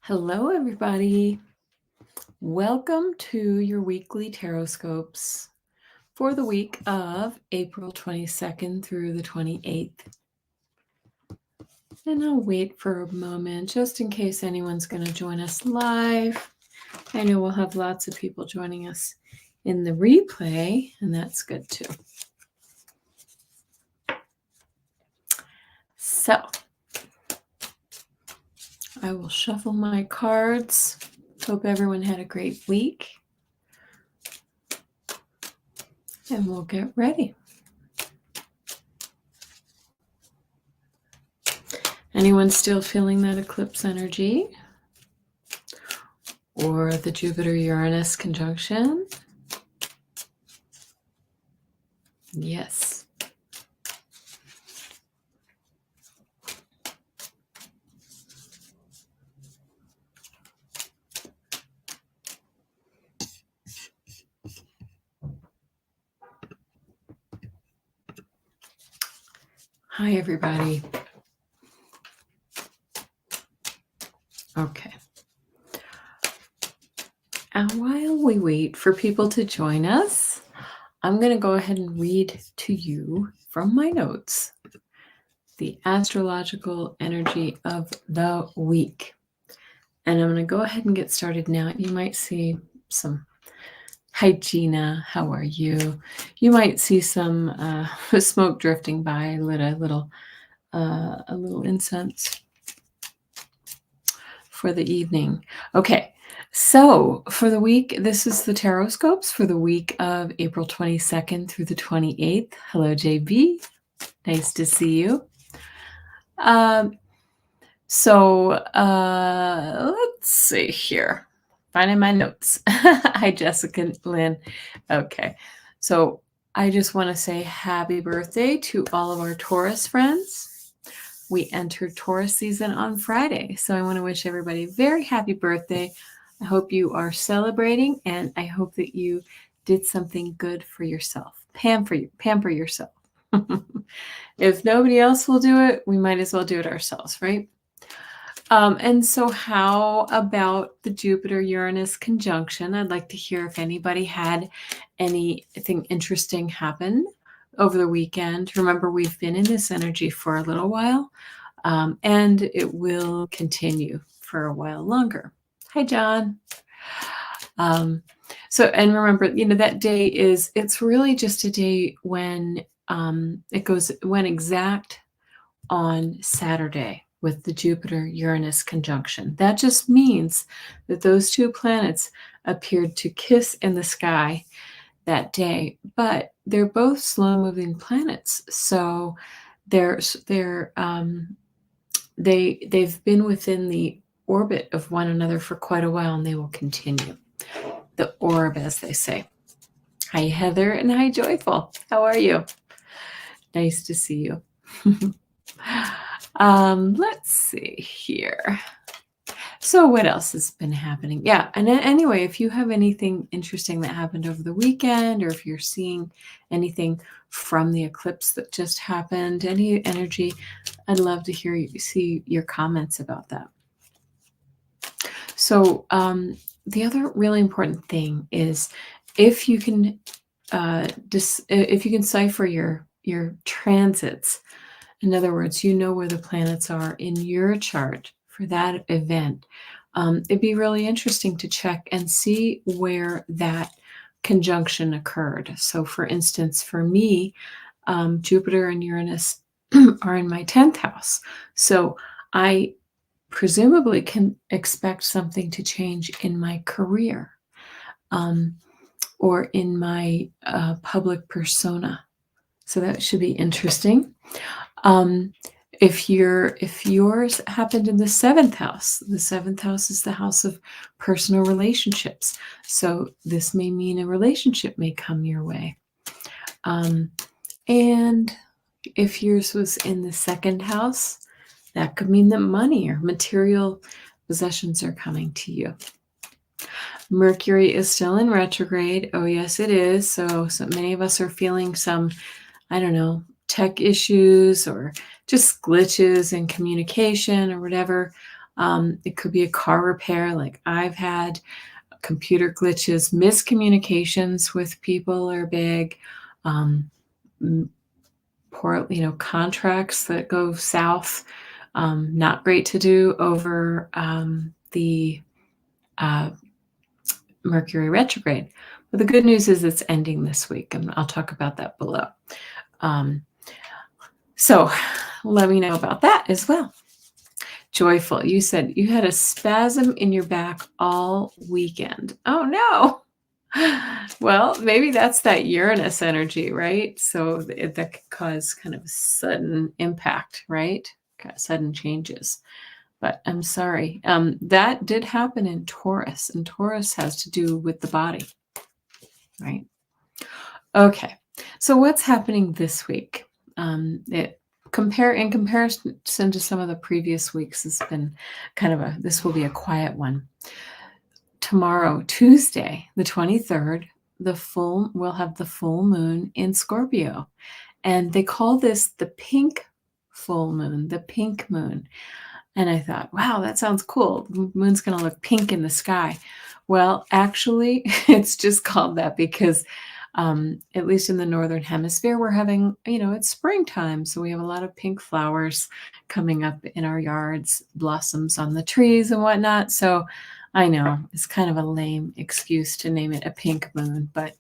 Hello, everybody. Welcome to your weekly Tarotscopes for the week of April 22nd through the 28th. And I'll wait for a moment just in case anyone's going to join us live. I know we'll have lots of people joining us in the replay, and that's good too. So, I will shuffle my cards. Hope everyone had a great week. And we'll get ready. Anyone still feeling that eclipse energy? Or the Jupiter-Uranus conjunction? Yes. Hi, everybody. Okay. And while we wait for people to join us, I'm going to go ahead and read to you from my notes the astrological energy of the week. And I'm going to go ahead and get started now. You might see some, hi, Gina, how are you? You might see some smoke drifting by. I lit a little incense for the evening. Okay, so for the week, this is the Tarotscopes for the week of April 22nd through the 28th. Hello, JB. Nice to see you. Let's see here. Finding my notes. Hi, Jessica Lynn. Okay, so I just want to say happy birthday to all of our Taurus friends. We entered Taurus season on Friday, so I want to wish everybody a very happy birthday. I hope you are celebrating, and I hope that you did something good for yourself. Pamper yourself. If nobody else will do it, we might as well do it ourselves, right? And so how about the Jupiter-Uranus conjunction? I'd like to hear if anybody had anything interesting happen over the weekend. Remember, we've been in this energy for a little while, and it will continue for a while longer. Hi, John. And remember, that day it's really just a day when it went exact on Saturday with the Jupiter-Uranus conjunction. That just means that those two planets appeared to kiss in the sky that day, but they're both slow-moving planets, so they've been within the orbit of one another for quite a while, and they will continue. The orb, as they say. Hi, Heather, and hi, Joyful. How are you? Nice to see you. Let's see here. So what else has been happening? Yeah, and anyway, if you have anything interesting that happened over the weekend, or if you're seeing anything from the eclipse that just happened, any energy, I'd love to see your comments about that. So the other really important thing is if you can cipher your transits. In other words, you know where the planets are in your chart for that event. It'd be really interesting to check and see where that conjunction occurred. So for instance, for me, Jupiter and Uranus are in my 10th house. So I presumably can expect something to change in my career or in my public persona. So that should be interesting. If yours happened in the 7th house, the 7th house is the house of personal relationships. So this may mean a relationship may come your way. And if yours was in the 2nd house, that could mean that money or material possessions are coming to you. Mercury is still in retrograde. Oh, yes, it is. So many of us are feeling some, I don't know, tech issues or just glitches in communication or whatever. It could be a car repair like I've had, computer glitches, miscommunications with people are big, um, poor, contracts that go south, not great to do over the uh, Mercury retrograde. But the good news is it's ending this week, and I'll talk about that below. Um, so let me know about that as well. Joyful, you said you had a spasm in your back all weekend. Oh no. Well, maybe that's that Uranus energy, right? So that could cause kind of a sudden impact, right? Sudden changes. But I'm sorry. That did happen in Taurus, and Taurus has to do with the body, right? Okay. So what's happening this week? In comparison to some of the previous weeks, has been this will be a quiet one. Tomorrow, Tuesday, the 23rd, we'll have the full moon in Scorpio. And they call this the pink full moon, the pink moon. And I thought, wow, that sounds cool. The moon's going to look pink in the sky. Well, actually, it's just called that because at least in the Northern Hemisphere, we're having, it's springtime. So we have a lot of pink flowers coming up in our yards, blossoms on the trees and whatnot. So I know it's kind of a lame excuse to name it a pink moon, but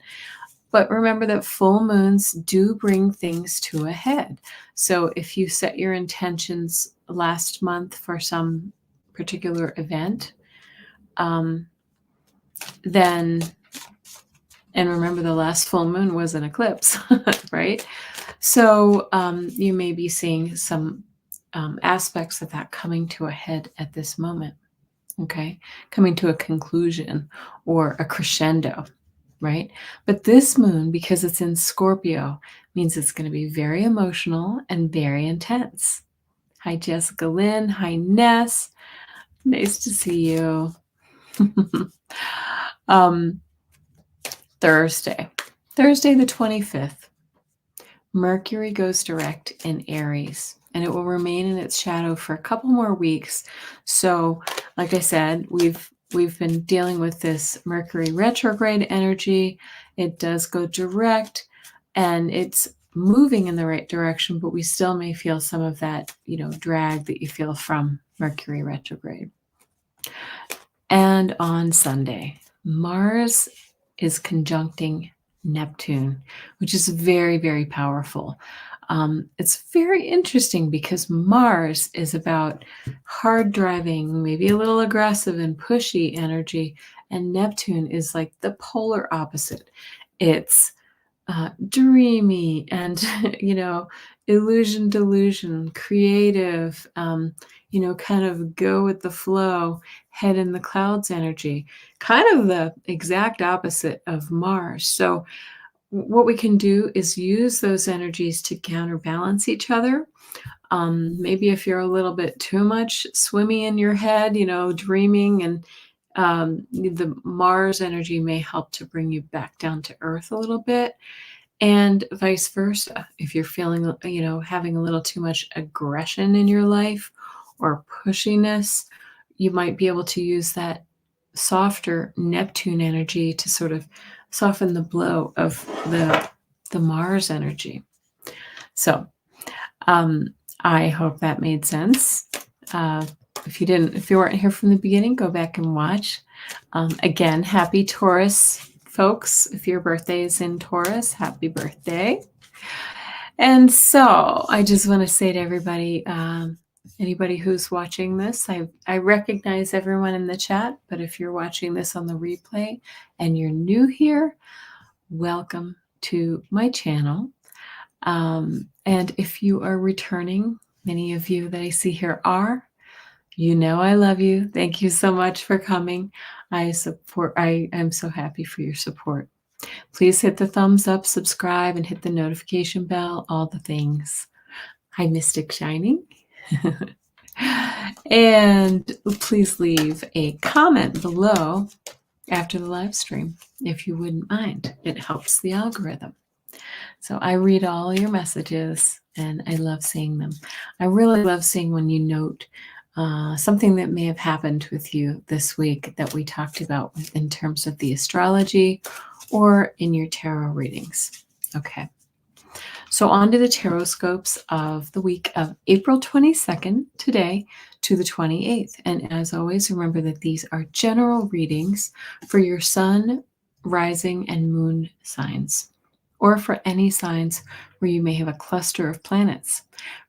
remember that full moons do bring things to a head. So if you set your intentions last month for some particular event, then, and remember the last full moon was an eclipse, right? So you may be seeing some aspects of that coming to a head at this moment, okay? Coming to a conclusion or a crescendo, right? But this moon, because it's in Scorpio, means it's going to be very emotional and very intense. Hi, Jessica Lynn. Hi, Ness. Nice to see you. Thursday the 25th, Mercury goes direct in Aries, and it will remain in its shadow for a couple more weeks. So, like I said, we've been dealing with this Mercury retrograde energy. It does go direct, and it's moving in the right direction, but we still may feel some of that, drag that you feel from Mercury retrograde. And on Sunday, Mars is conjuncting Neptune, which is very, very powerful. It's very interesting because Mars is about hard driving, maybe a little aggressive and pushy energy, and Neptune is like the polar opposite. It's dreamy and, illusion, delusion, creative, kind of go with the flow, head in the clouds energy, kind of the exact opposite of Mars. So what we can do is use those energies to counterbalance each other. Maybe if you're a little bit too much swimmy in your head, dreaming, and the Mars energy may help to bring you back down to earth a little bit, and vice versa. If you're feeling, having a little too much aggression in your life or pushiness, you might be able to use that softer Neptune energy to sort of soften the blow of the Mars energy. So I hope that made sense. If you weren't here from the beginning, go back and watch. Again, happy Taurus, folks. If your birthday is in Taurus, happy birthday. And so I just want to say to everybody, anybody who's watching this, I recognize everyone in the chat, but if you're watching this on the replay and you're new here, welcome to my channel. And if you are returning, many of you that I see here are, I love you. Thank you so much for coming. I am so happy for your support. Please hit the thumbs up, subscribe, and hit the notification bell, all the things. Hi, Mystic Shining. And please leave a comment below after the live stream, if you wouldn't mind. It helps the algorithm. So I read all your messages, and I love seeing them. I really love seeing when you note something that may have happened with you this week that we talked about in terms of the astrology or in your tarot readings. Okay. So on to the Tarotscopes of the week of April 22nd, today, to the 28th. And as always, remember that these are general readings for your sun, rising, and moon signs, or for any signs where you may have a cluster of planets.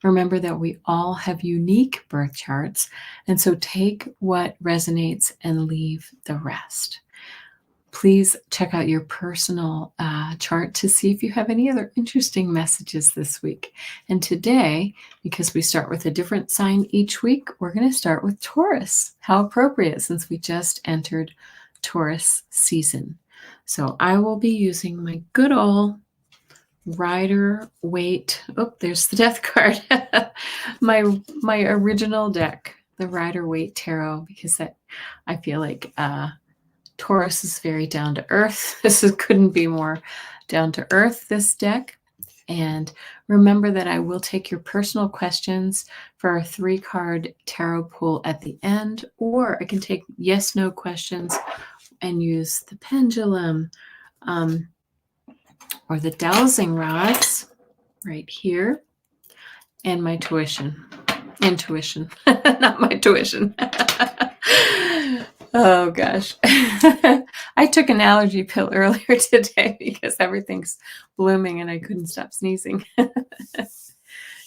Remember that we all have unique birth charts, and so take what resonates and leave the rest. Please check out your personal chart to see if you have any other interesting messages this week. And today, because we start with a different sign each week, we're going to start with Taurus. How appropriate, since we just entered Taurus season. So I will be using my good old Rider-Waite. Oh, there's the death card. my original deck, the Rider-Waite Tarot, because that I feel like Taurus is very down to earth. Couldn't be more down to earth, this deck. And remember that I will take your personal questions for a 3-card tarot pool at the end, or I can take yes/no questions and use the pendulum or the dowsing rods right here, and my intuition, not my tuition. Oh gosh. I took an allergy pill earlier today because everything's blooming and I couldn't stop sneezing.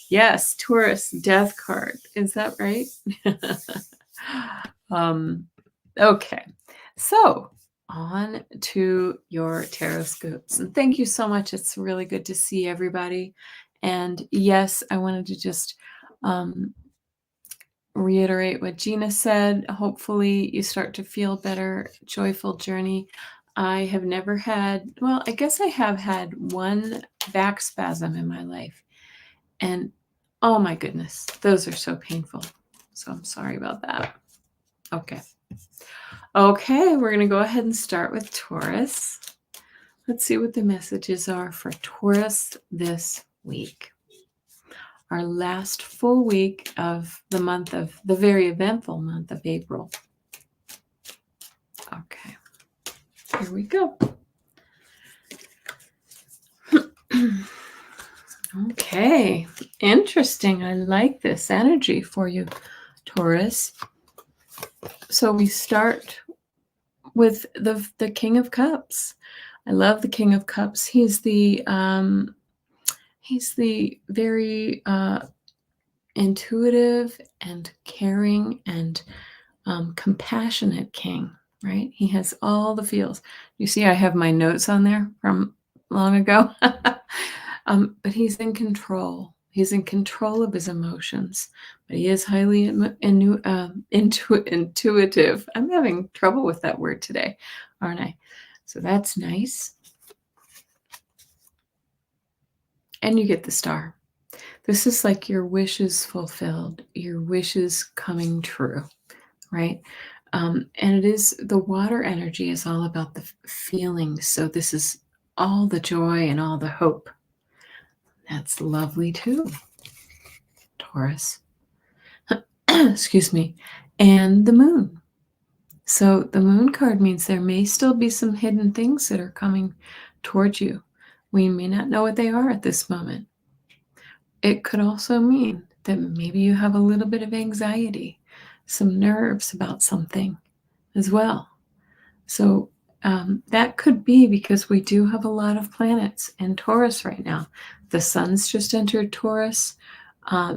Yes, Taurus death card. Is that right? Okay. So on to your Tarotscopes. And thank you so much. It's really good to see everybody. And yes, I wanted to just reiterate what Gina said. Hopefully you start to feel better. Joyful journey. I have never had, well, I guess I have had one back spasm in my life. And oh my goodness, those are so painful. So I'm sorry about that. Okay. Okay, we're going to go ahead and start with Taurus. Let's see what the messages are for Taurus this week. Our last full week of the very eventful month of April. Okay, here we go. Okay, interesting. I like this energy for you, Taurus. So we start with the King of Cups. I love the King of Cups. He's the very intuitive and caring and compassionate king, right? He has all the feels. You see, I have my notes on there from long ago. But he's in control. He's in control of his emotions, but he is highly intuitive. I'm having trouble with that word today, aren't I? So that's nice. And you get the star. This is like your wishes fulfilled, your wishes coming true, right? And it is, the water energy is all about the feelings. So this is all the joy and all the hope. That's lovely too, Taurus. Excuse me. And the moon. So the moon card means there may still be some hidden things that are coming towards you. We may not know what they are at this moment. It could also mean that maybe you have a little bit of anxiety, some nerves about something as well. So that could be because we do have a lot of planets in Taurus right now. The sun's just entered Taurus.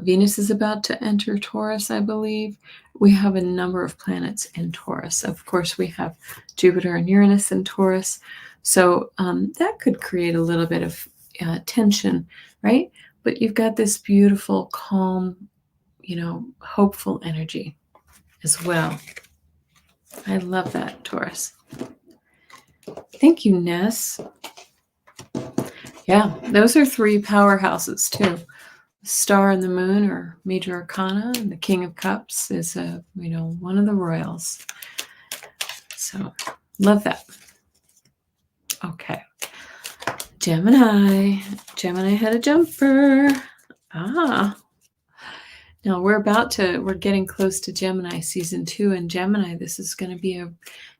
Venus is about to enter Taurus, I believe. We have a number of planets in Taurus. Of course, we have Jupiter and Uranus in Taurus. So that could create a little bit of tension, right? But you've got this beautiful, calm, hopeful energy as well. I love that, Taurus. Thank you, Ness. Yeah, those are 3 powerhouses too. The star and the moon are major arcana, and the King of Cups is one of the royals. So love that. Okay. Gemini had a jumper. Now Now we're getting close to Gemini season 2. In Gemini, this is going to be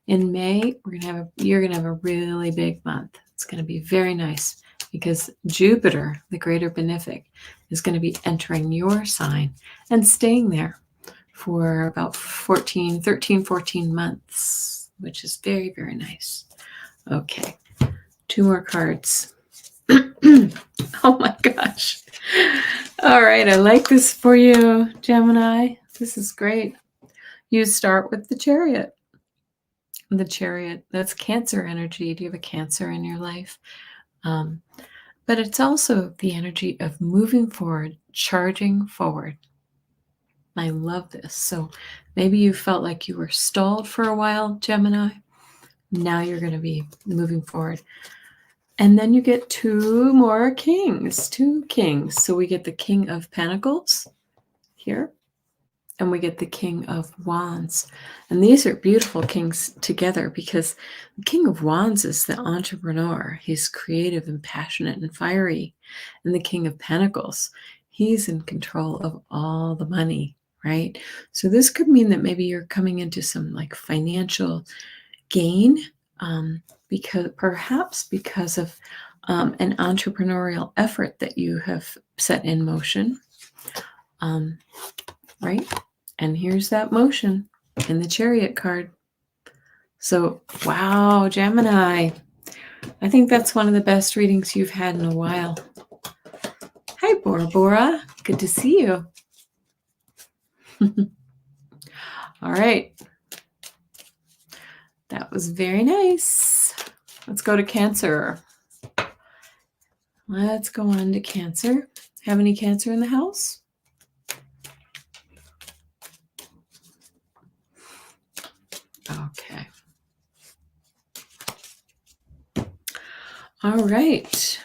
in May, you're going to have a really big month. It's going to be very nice because Jupiter, the greater benefic, is going to be entering your sign and staying there for about 14 months, which is very, very nice. Okay, 2 more cards. Oh my gosh. All right, I like this for you, Gemini. This is great. You start with the Chariot. The Chariot, that's Cancer energy. Do you have a Cancer in your life? But it's also the energy of moving forward, charging forward. I love this. So maybe you felt like you were stalled for a while, Gemini. Now you're going to be moving forward. And then you get 2 more kings, 2 kings. So we get the King of Pentacles here, and we get the King of Wands. And these are beautiful kings together because the King of Wands is the entrepreneur. He's creative and passionate and fiery. And the King of Pentacles, he's in control of all the money, right? So this could mean that maybe you're coming into some like financial gain, because of an entrepreneurial effort that you have set in motion, right? And here's that motion in the Chariot card. So, wow, Gemini, I think that's one of the best readings you've had in a while. Hi, Bora Bora. Good to see you. All right. That was very nice. Let's go to Cancer. Let's go on to Cancer. Have any Cancer in the house? Okay. All right.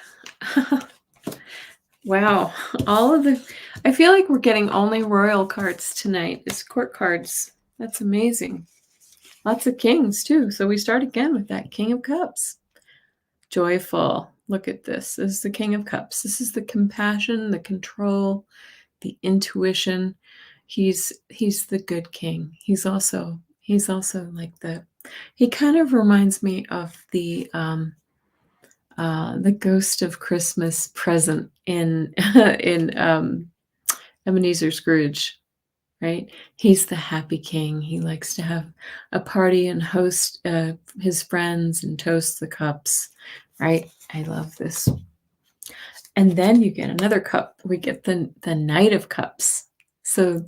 Wow. I feel like we're getting only royal cards tonight. It's court cards. That's amazing. Lots of kings too. So we start again with that King of Cups. Joyful. Look at this. This is the King of Cups. This is the compassion, the control, the intuition. He's the good king. He's also like he kind of reminds me of the Ghost of Christmas Present in Ebenezer Scrooge, right? He's the happy king. He likes to have a party and host his friends and toast the cups, right? I love this. And then you get another cup. We get the Knight of Cups. So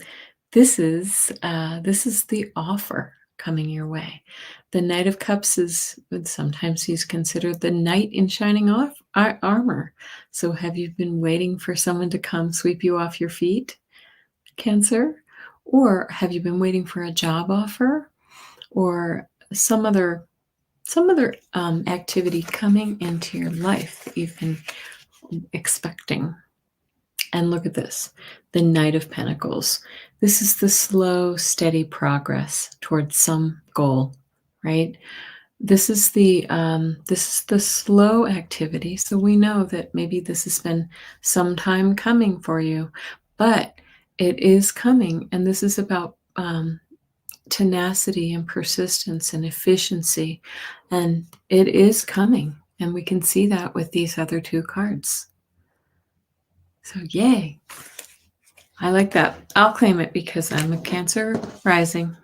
this is the offer coming your way. The Knight of Cups sometimes he's considered the knight in shining armor. So have you been waiting for someone to come sweep you off your feet, Cancer? Or have you been waiting for a job offer or some other activity coming into your life that you've been expecting? And look at this, the Knight of Pentacles. This is the slow, steady progress towards some goal, right? This is the slow activity. So we know that maybe this has been some time coming for you, but it is coming. And this is about tenacity and persistence and efficiency. And it is coming. And we can see that with these other 2 cards. So yay. I like that. I'll claim it because I'm a Cancer rising.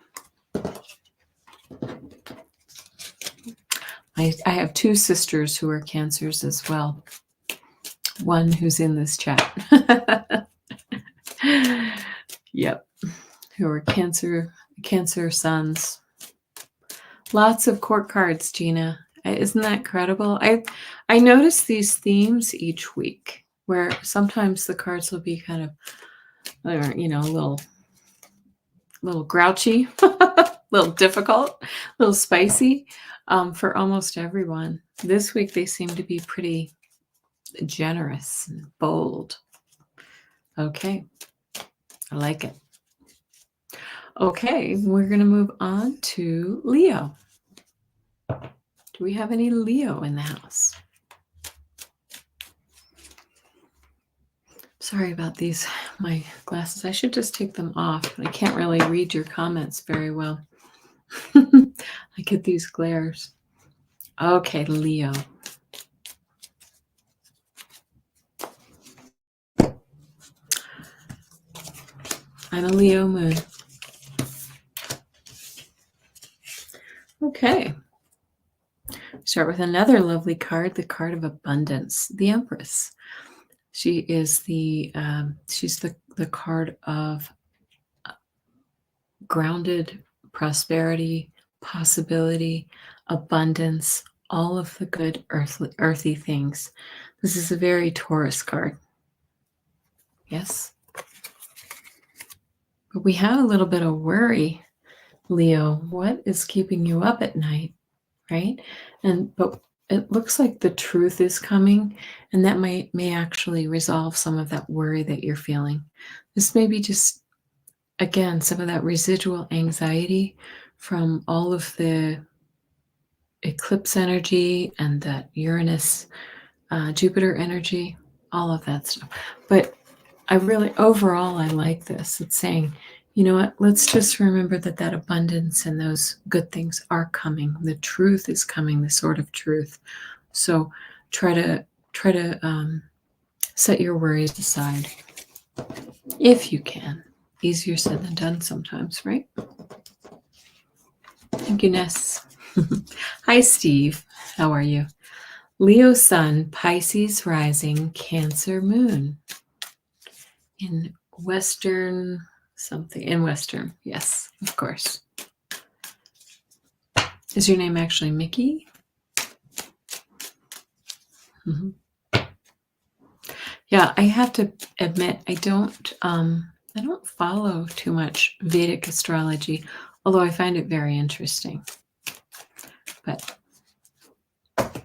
I have 2 sisters who are Cancers as well. One who's in this chat. Yep. Who are Cancer sons. Lots of court cards, Gina. Isn't that incredible? I notice these themes each week where sometimes the cards will be kind of, a little grouchy, a little difficult, a little spicy for almost everyone. This week they seem to be pretty generous and bold. Okay, I like it. Okay, we're going to move on to Leo. Do we have any Leo in the house? Sorry about these, my glasses. I should just take them off. I can't really read your comments very well. I get these glares. Okay, Leo. I'm a Leo moon. Okay. Start with another lovely card, the card of abundance, the Empress. She is she's the card of grounded prosperity, possibility, abundance, all of the good earthy things. This is a very Taurus card. Yes. But we have a little bit of worry, Leo. What is keeping you up at night? Right? But it looks like the truth is coming, and that may actually resolve some of that worry that you're feeling. This may be just, again, some of that residual anxiety from all of the eclipse energy and that Uranus, Jupiter energy, all of that stuff. But overall, I like this. It's saying, you know what, let's just remember that abundance and those good things are coming. The truth is coming, the sort of truth. So try to set your worries aside if you can. Easier said than done sometimes, right? Thank you, Ness. Hi, Steve. How are you? Leo Sun, Pisces rising, Cancer moon. In Western something. In Western, yes, of course. Is your name actually Mickey? Mm-hmm. Yeah, I have to admit, I don't follow too much Vedic astrology, although I find it very interesting. But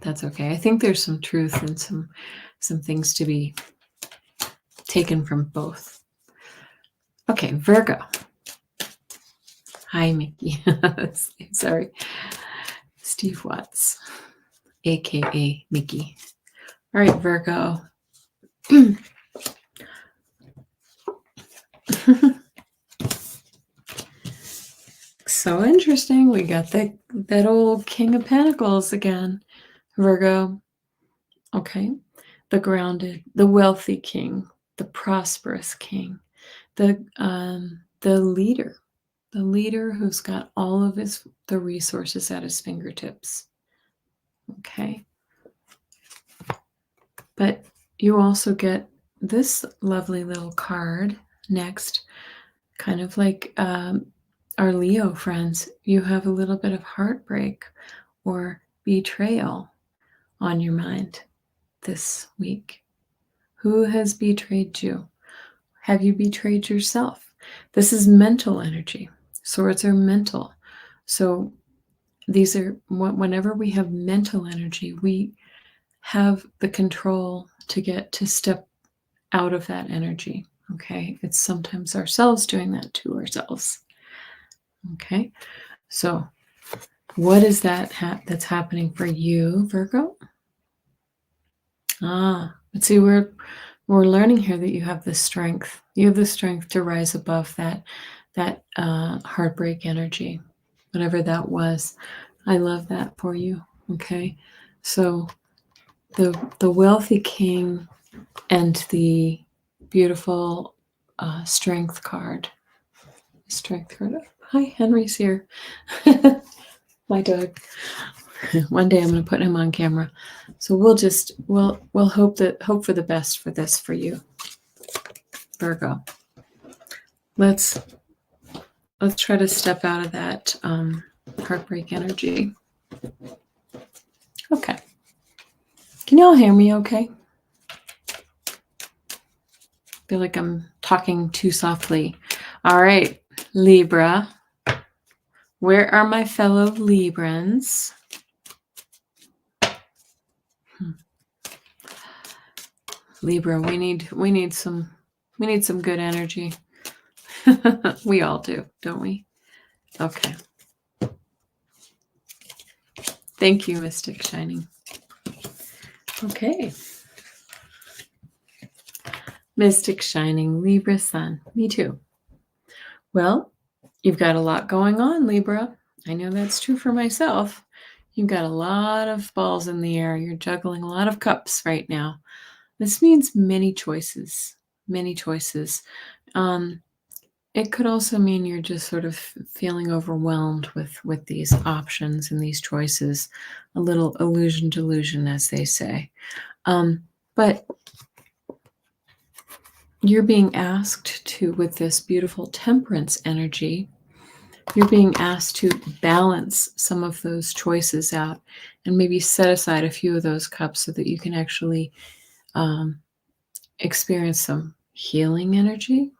that's okay. I think there's some truth and some things to be taken from both. Okay, Virgo. Hi, Mickey. Sorry. Steve Watts, aka Mickey. All right, Virgo. So interesting. We got that old King of Pentacles again, Virgo. Okay. The grounded, the wealthy king, the prosperous king, the leader who's got all of the resources at his fingertips. Okay. But you also get this lovely little card next, kind of like our Leo friends. You have a little bit of heartbreak or betrayal on your mind this week. Who has betrayed you? Have you betrayed yourself? This is mental energy. Swords are mental. So these are, whenever we have mental energy, we have the control to step out of that energy. Okay. It's sometimes ourselves doing that to ourselves. Okay. So what is that that's happening for you, Virgo? Let's see, we're learning here that you have the strength. You have the strength to rise above that heartbreak energy, whatever that was. I love that for you. Okay, so the wealthy king and the beautiful strength card. Strength card. Hi, Henry's here. My dog. One day I'm going to put him on camera. So we'll hope for the best for this for you, Virgo. Let's try to step out of that heartbreak energy. Okay. Can y'all hear me okay? Feel like I'm talking too softly. All right, Libra. Where are my fellow Librans? Libra, we need some good energy. We all do, don't we? Okay. Thank you, Mystic Shining. Okay. Mystic shining Libra sun. Me too. Well, you've got a lot going on, Libra. I know that's true for myself. You've got a lot of balls in the air. You're juggling a lot of cups right now. This means many choices, many choices. It could also mean you're just sort of feeling overwhelmed with these options and these choices, a little illusion delusion, as they say. But you're being asked to, with this beautiful temperance energy, you're being asked to balance some of those choices out and maybe set aside a few of those cups so that you can actually experience some healing energy.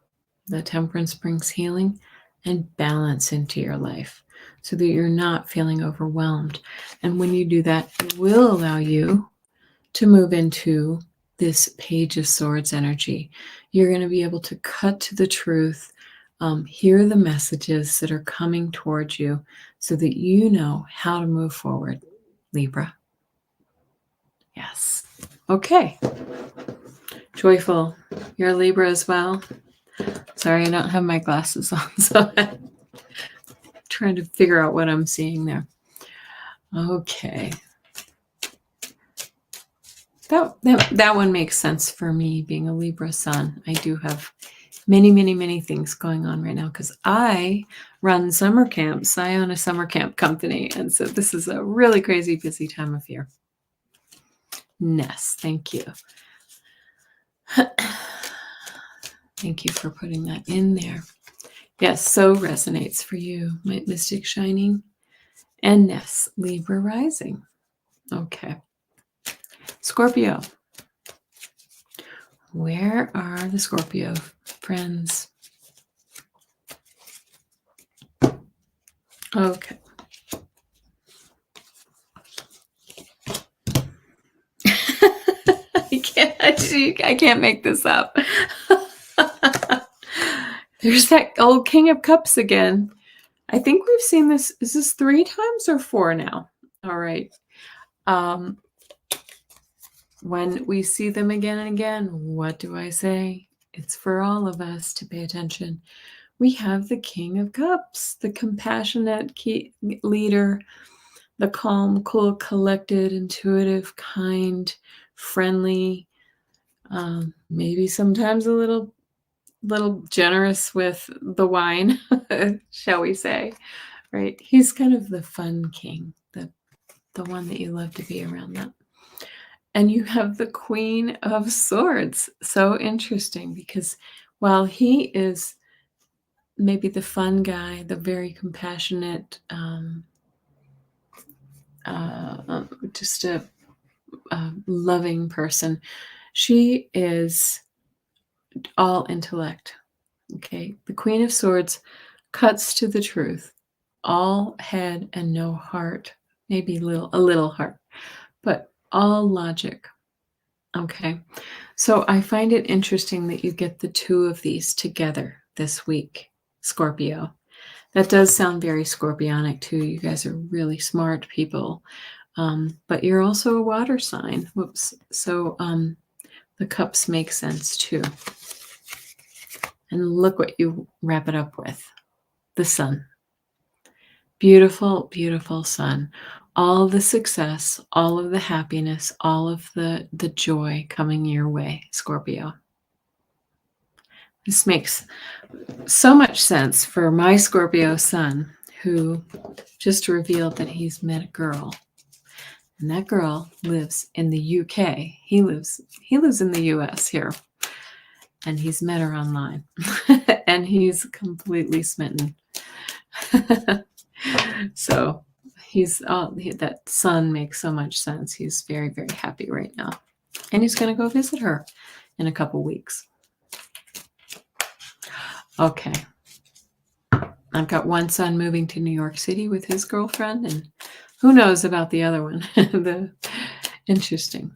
The temperance brings healing and balance into your life so that you're not feeling overwhelmed. And when you do that, it will allow you to move into this Page of Swords energy. You're going to be able to cut to the truth, hear the messages that are coming towards you so that you know how to move forward, Libra. Yes. Okay. Joyful. You're a Libra as well. Sorry, I don't have my glasses on, so I'm trying to figure out what I'm seeing there. Okay. That one makes sense for me, being a Libra sun. I do have many, many, many things going on right now because I run summer camps. I own a summer camp company, and so this is a really crazy busy time of year. Ness, thank you. Thank you for putting that in there. Yes, so resonates for you, my Mystic Shining. And Ness, Libra rising. Okay. Scorpio. Where are the Scorpio friends? Okay. I can't make this up. There's that old King of Cups again. I think we've seen this. Is this 3 times or 4 now? All right. When we see them again and again, what do I say? It's for all of us to pay attention. We have the King of Cups, the compassionate leader, the calm, cool, collected, intuitive, kind, friendly, maybe sometimes a little generous with the wine, shall we say, right? He's kind of the fun king, the one that you love to be around that. And you have the Queen of Swords. So interesting because while he is maybe the fun guy, the very compassionate, just a loving person, she is all intellect. Okay, the Queen of Swords cuts to the truth, all head and no heart, maybe a little heart, but all logic. Okay, so I find it interesting that you get the two of these together this week, Scorpio. That does sound very Scorpionic too. You guys are really smart people, but you're also a water sign. Whoops. So the cups make sense too. And look what you wrap it up with. The sun. Beautiful, beautiful sun. All the success, all of the happiness, all of the joy coming your way, Scorpio. This makes so much sense for my Scorpio sun, who just revealed that he's met a girl. And that girl lives in the UK. He lives in the US here. And he's met her online. And he's completely smitten. So that sun makes so much sense. He's very, very happy right now. And he's going to go visit her in a couple weeks. Okay. I've got one son moving to New York City with his girlfriend, and who knows about the other one. Interesting.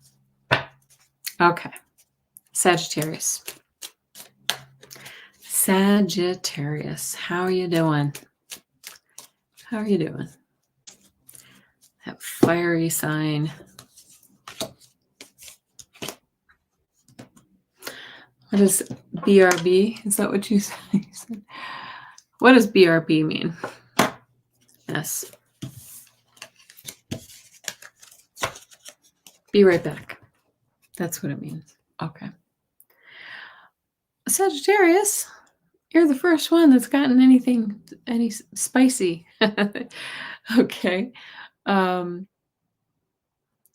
Okay. Sagittarius. Sagittarius. How are you doing? How are you doing? That fiery sign. What is BRB? Is that what you said? What does BRB mean? Yes. Be right back. That's what it means. Okay. Sagittarius, you're the first one that's gotten any spicy. Okay.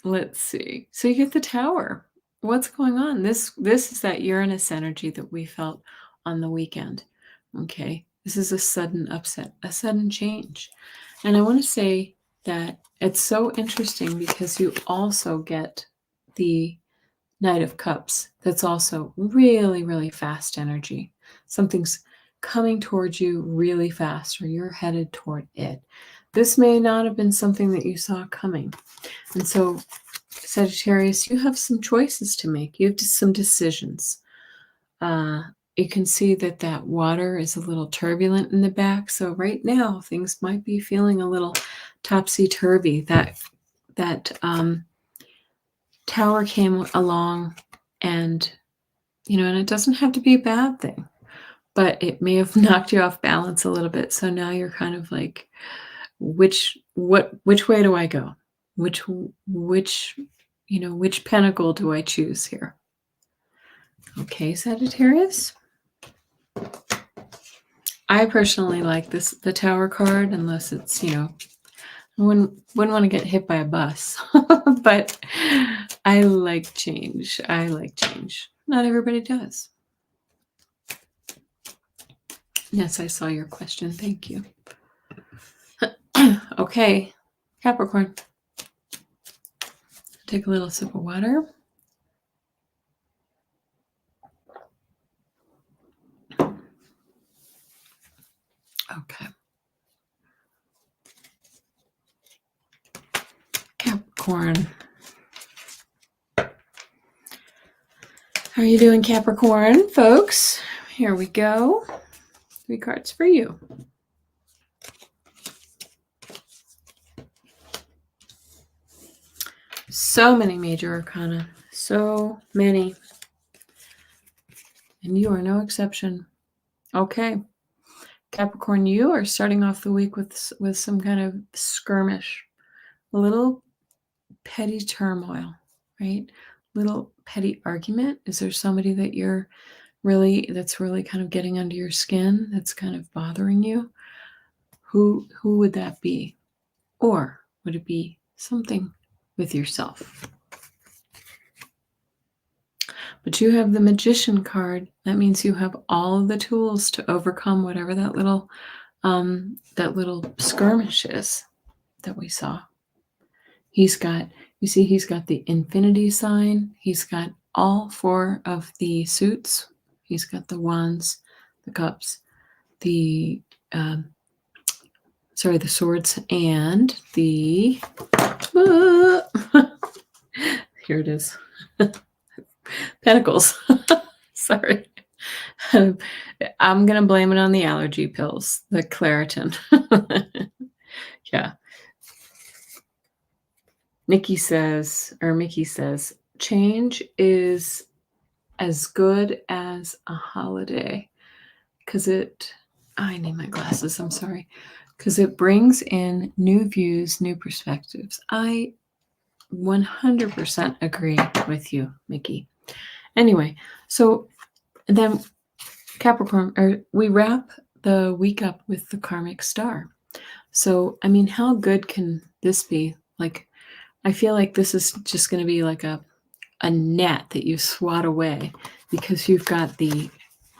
Let's see. So you get the Tower. What's going on? This is that Uranus energy that we felt on the weekend. Okay. This is a sudden upset, a sudden change. And I want to say that it's so interesting because you also get the Knight of Cups. That's also really, really fast energy. Something's coming towards you really fast, or you're headed toward it. This may not have been something that you saw coming. And so, Sagittarius, you have some choices to make. You have some decisions. You can see that water is a little turbulent in the back. So right now, things might be feeling a little topsy-turvy. That Tower came along, and and it doesn't have to be a bad thing, but it may have knocked you off balance a little bit. So now you're kind of like, which way do I go? Which pentacle do I choose here? Okay, Sagittarius. I personally like the Tower card, unless it's, I wouldn't want to get hit by a bus. But I like change. Not everybody does. Yes, I saw your question. Thank you. Okay, Capricorn. Take a little sip of water. Okay. Capricorn. How are you doing, Capricorn, folks? Here we go. 3 cards for you. So many major arcana. So many. And you are no exception. Okay. Capricorn, you are starting off the week with some kind of skirmish. A little petty turmoil, right? Little petty argument. Is there somebody that that's really kind of getting under your skin, that's kind of bothering you? Who would that be? Or would it be something with yourself? But you have the Magician card. That means you have all of the tools to overcome whatever that little skirmish is that we saw. He's got the infinity sign. He's got all 4 of the suits. He's got the wands, the cups, the swords, and the here it is. Pentacles. Sorry. I'm going to blame it on the allergy pills, the Claritin. Yeah. Mickey says, change is as good as a holiday because I need my glasses. I'm sorry. Because it brings in new views, new perspectives. I 100% agree with you, Mickey. Anyway, so then Capricorn, we wrap the week up with the karmic star. So, I mean, how good can this be? Like, I feel like this is just going to be like a net that you swat away because you've got the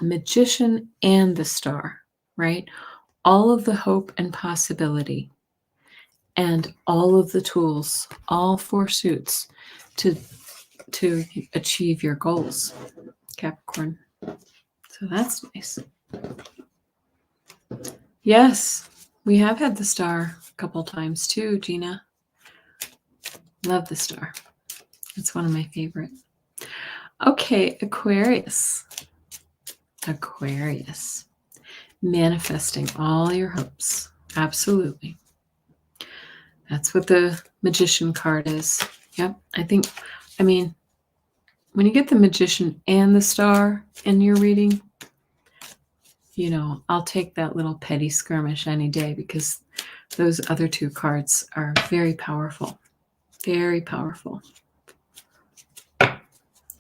Magician and the star, right? All of the hope and possibility and all of the tools, all 4 suits to achieve your goals, Capricorn. So that's nice. Yes, we have had the star a couple times too, Gina. Love the star. It's one of my favorite. Okay, Aquarius. Manifesting all your hopes. Absolutely. That's what the Magician card is. Yep. I mean, when you get the Magician and the Star in your reading, I'll take that little petty skirmish any day, because those other two cards are very powerful. Very powerful.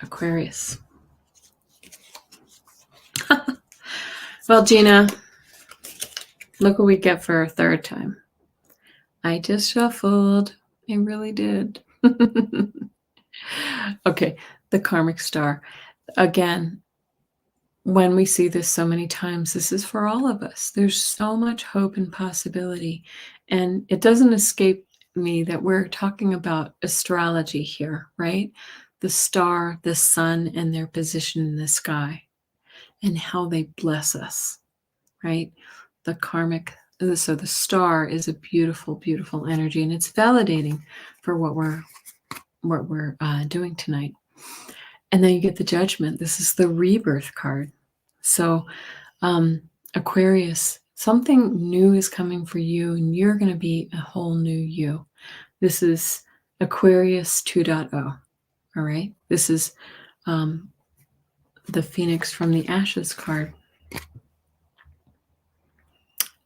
Aquarius. Well, Gina, look what we get for a third time. I just shuffled. I really did. Okay, the Karmic Star. Again, when we see this so many times, this is for all of us. There's so much hope and possibility. And it doesn't escape me that we're talking about astrology here, right? The star, the sun, and their position in the sky, and how they bless us, right? The karmic, so the star is a beautiful, beautiful energy, and it's validating for what we're doing tonight. And then you get the Judgment. This is the rebirth card. So Aquarius, something new is coming for you, and you're going to be a whole new you. This is Aquarius 2.0. All right. This is the Phoenix from the Ashes card.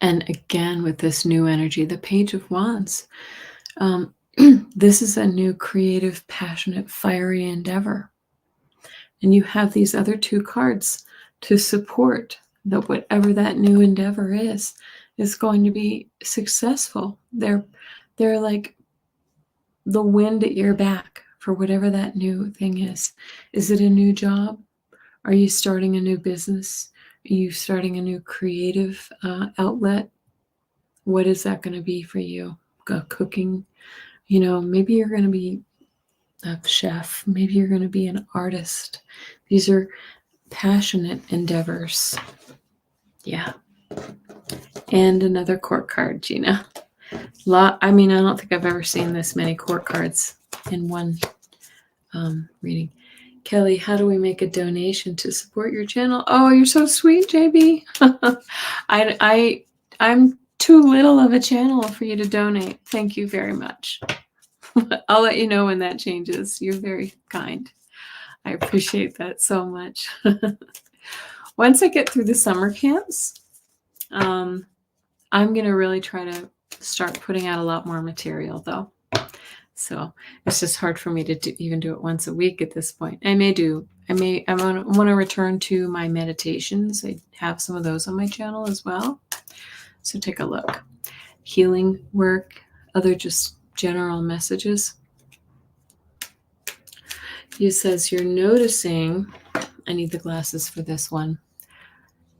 And again, with this new energy, the Page of Wands. This is a new creative, passionate, fiery endeavor. And you have these other two cards to support that whatever that new endeavor is going to be successful. They're like the wind at your back for whatever that new thing is. Is it a new job? Are you starting a new business? Are you starting a new creative outlet? What is that going to be for you? Cooking? Maybe you're going to be a chef. Maybe you're going to be an artist. These are passionate endeavors. Yeah. And another court card, Gina. I don't think I've ever seen this many court cards in one reading. Kelly, how do we make a donation to support your channel? Oh, you're so sweet, JB. I'm too little of a channel for you to donate. Thank you very much. I'll let you know when that changes. You're very kind. I appreciate that so much. Once I get through the summer camps, I'm going to really try to start putting out a lot more material, though. So it's just hard for me to even do it once a week at this point. I want to return to my meditations. I have some of those on my channel as well. So take a look. Healing work, other just general messages. It says you're noticing, I need the glasses for this one.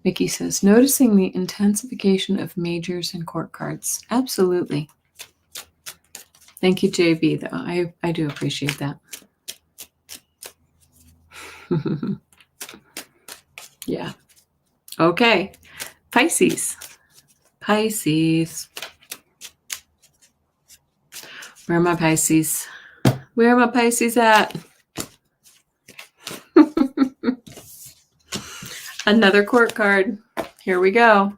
Mickey says, noticing the intensification of majors and court cards. Absolutely. Thank you, JB, though. I do appreciate that. Yeah. Okay. Pisces. Where are my Pisces? Where are my Pisces at? Another court card. Here we go.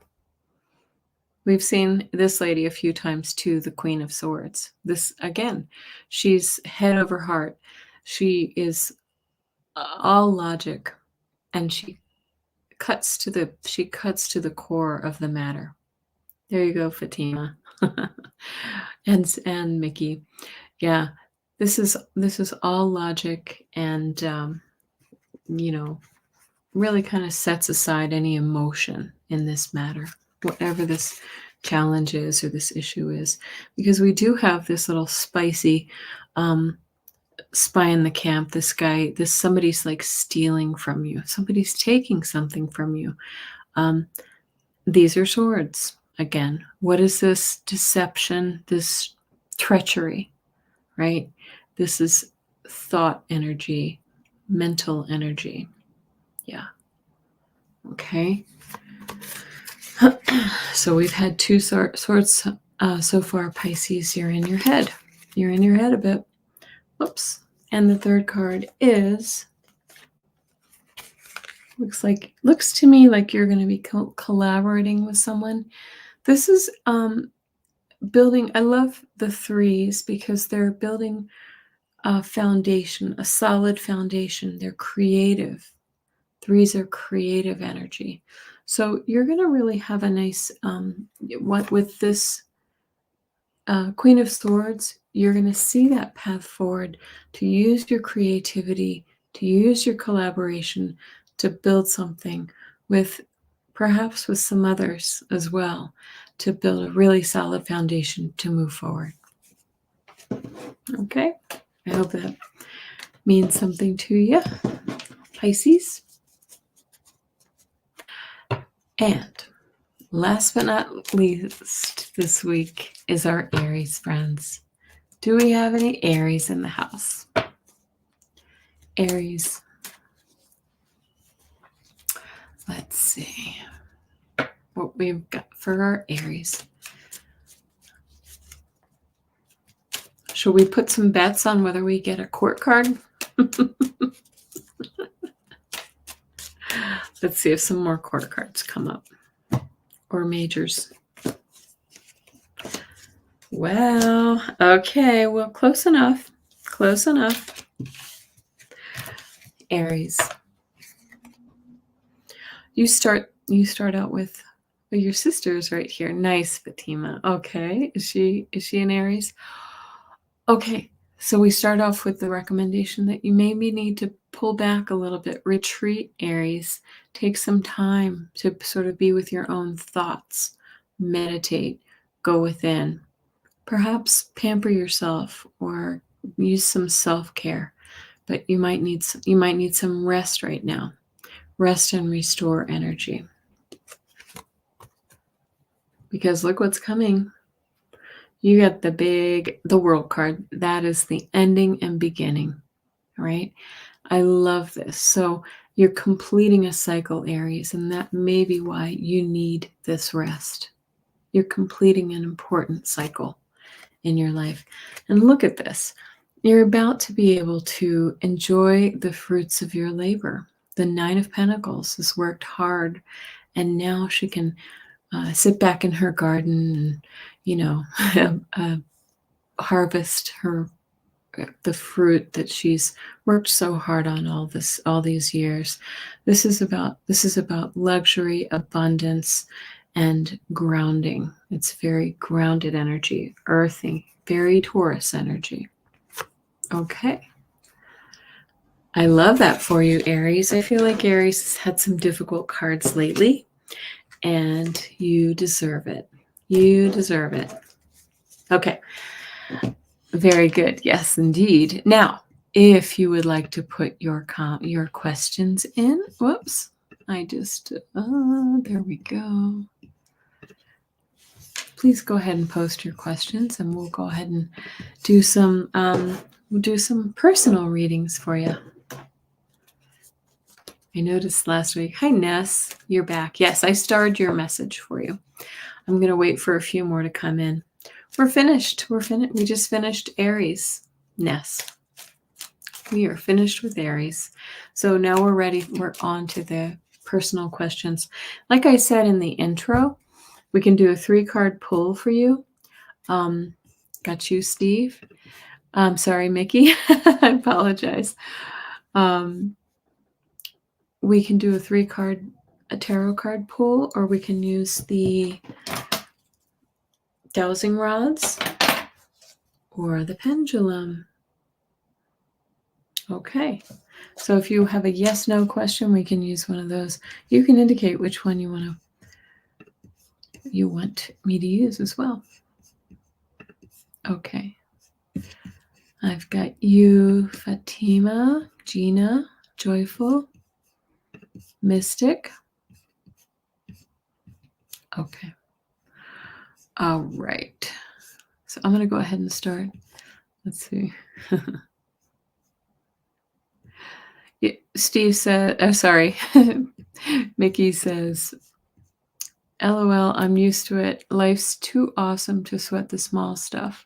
We've seen this lady a few times too, the Queen of Swords. This, again, she's head over heart. She is all logic, and she cuts to the core of the matter. There you go, Fatima. and Mickey. Yeah, this is all logic, and really kind of sets aside any emotion in this matter, whatever this challenge is or this issue is, because we do have this little spicy spy in the camp. Somebody's like stealing from you. Somebody's taking something from you. These are swords. Again, what is this deception, this treachery, right? This is thought energy, mental energy. Yeah. Okay. So we've had two swords so far. Pisces, you're in your head. You're in your head a bit. Whoops. And the third card is, looks to me like you're going to be collaborating with someone. This is building. I love the threes because they're building a foundation, a solid foundation. They're creative. Threes are creative energy. So you're going to really have a nice, what with this Queen of Swords, you're going to see that path forward to use your creativity, to use your collaboration, to build something with perhaps with some others as well, to build a really solid foundation to move forward. Okay, I hope that means something to you, Pisces. And last but not least this week is our Aries friends. Do we have any Aries in the house? Aries. Let's see what we've got for our Aries. Should we put some bets on whether we get a court card? Let's see if some more court cards come up. Or majors. Well, okay, well, close enough. Close enough. Aries. You start out with your sister's right here. Nice, Fatima. Okay. Is she an Aries? Okay. So we start off with the recommendation that you maybe need to pull back a little bit, retreat, Aries. Take some time to sort of be with your own thoughts, meditate, go within. Perhaps pamper yourself or use some self-care, but you might need some rest right now. Rest and restore energy. Because look what's coming. You got the World card. That is the ending and beginning, right? I love this. So you're completing a cycle, Aries, and that may be why you need this rest. You're completing an important cycle in your life. And look at this. You're about to be able to enjoy the fruits of your labor. The Nine of Pentacles has worked hard, and now she can sit back in her garden and, harvest the fruit that she's worked so hard on all these years. This is about luxury, abundance, and grounding. It's very grounded energy, earthy, very Taurus energy. Okay. I love that for you, Aries. I feel like Aries has had some difficult cards lately, and you deserve it. You deserve it. Okay. Very good. Yes, indeed. Now, if you would like to put your questions in, whoops, there we go. Please go ahead and post your questions, and we'll go ahead and do some personal readings for you. I noticed last week. Hi, Ness. You're back. Yes, I starred your message for you. I'm going to wait for a few more to come in. We're finished. We just finished Aries, Ness. We are finished with Aries. So now we're ready. We're on to the personal questions. Like I said in the intro, we can do a 3-card pull for you. Got you, Steve. I'm sorry, Mickey. I apologize. We can do a tarot card pull, or we can use the dowsing rods or the pendulum. Okay. So if you have a yes/no question, we can use one of those. You can indicate which one you want me to use as well. Okay. I've got you, Fatima, Gina, Joyful, Mystic. Okay. All right. So I'm going to go ahead and start. Let's see. Steve said, sorry. Mickey says, LOL, I'm used to it. Life's too awesome to sweat the small stuff.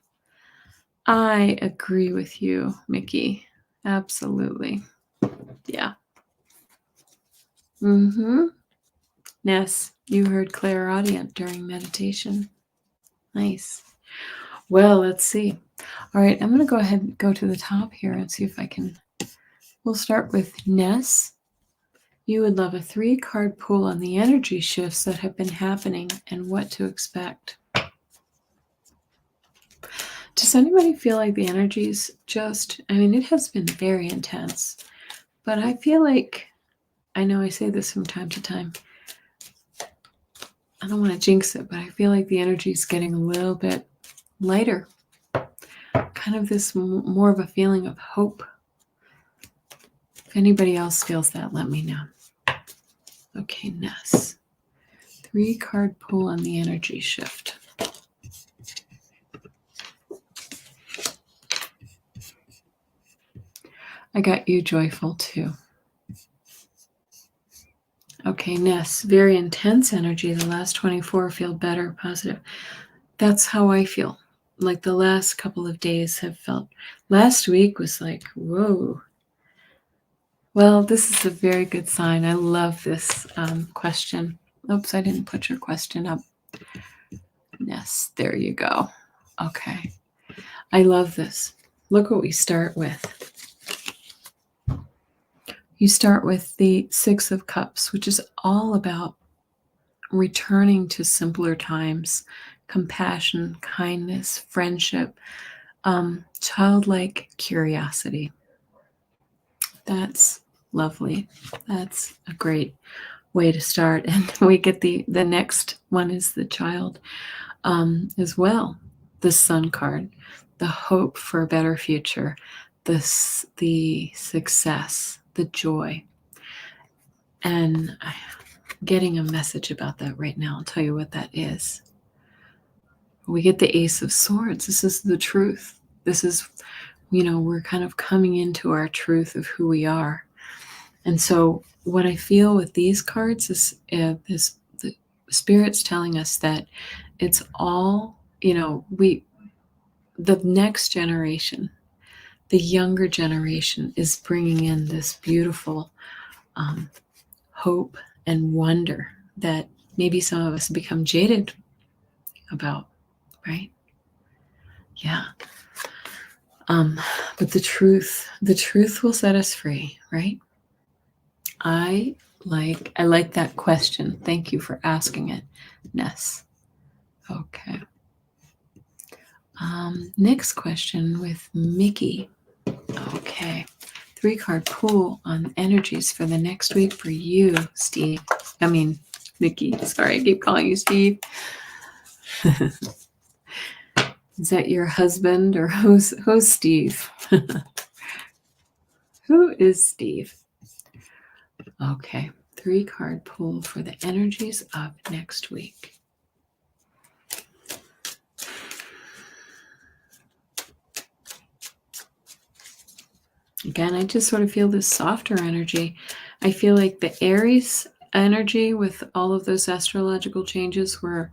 I agree with you, Mickey. Absolutely. Yeah. Ness, you heard clairaudient during meditation. Nice. Well, let's see. All right, I'm going to go ahead and go to the top here and see if I can. We'll start with Ness. You would love a 3-card pull on the energy shifts that have been happening and what to expect. Does anybody feel like the energy's just, it has been very intense, but I feel like, I know I say this from time to time, I don't want to jinx it, but I feel like the energy's getting a little bit lighter. Kind of this more of a feeling of hope. If anybody else feels that, let me know. Okay, Ness. 3-card pull on the energy shift. I got you joyful too. Okay, Ness. Very intense energy. The last 24 feel better, positive. That's how I feel. Like the last couple of days have felt. Last week was like, whoa. Well, this is a very good sign. I love this question. Oops, I didn't put your question up. Yes, there you go. Okay. I love this. Look what we start with. You start with the 6 of Cups, which is all about returning to simpler times, compassion, kindness, friendship, childlike curiosity. That's lovely. That's a great way to start. And we get the next one is the child as well. The Sun card, the hope for a better future, the success, the joy. And I'm getting a message about that right now. I'll tell you what that is. We get the Ace of Swords. This is the truth. This is, we're kind of coming into our truth of who we are. And so what I feel with these cards is the Spirit's telling us that it's all, the next generation, the younger generation is bringing in this beautiful hope and wonder that maybe some of us become jaded about, right? Yeah. But the truth will set us free, right? I like that question. Thank you for asking it, Ness. Okay. Next question with Mickey. Okay. 3-card pull on energies for the next week for you, Steve. Mickey. Sorry, I keep calling you Steve. Is that your husband or who's Steve? Who is Steve? Okay. 3-card pull for the energies of next week. Again, I just sort of feel this softer energy. I feel like the Aries energy with all of those astrological changes where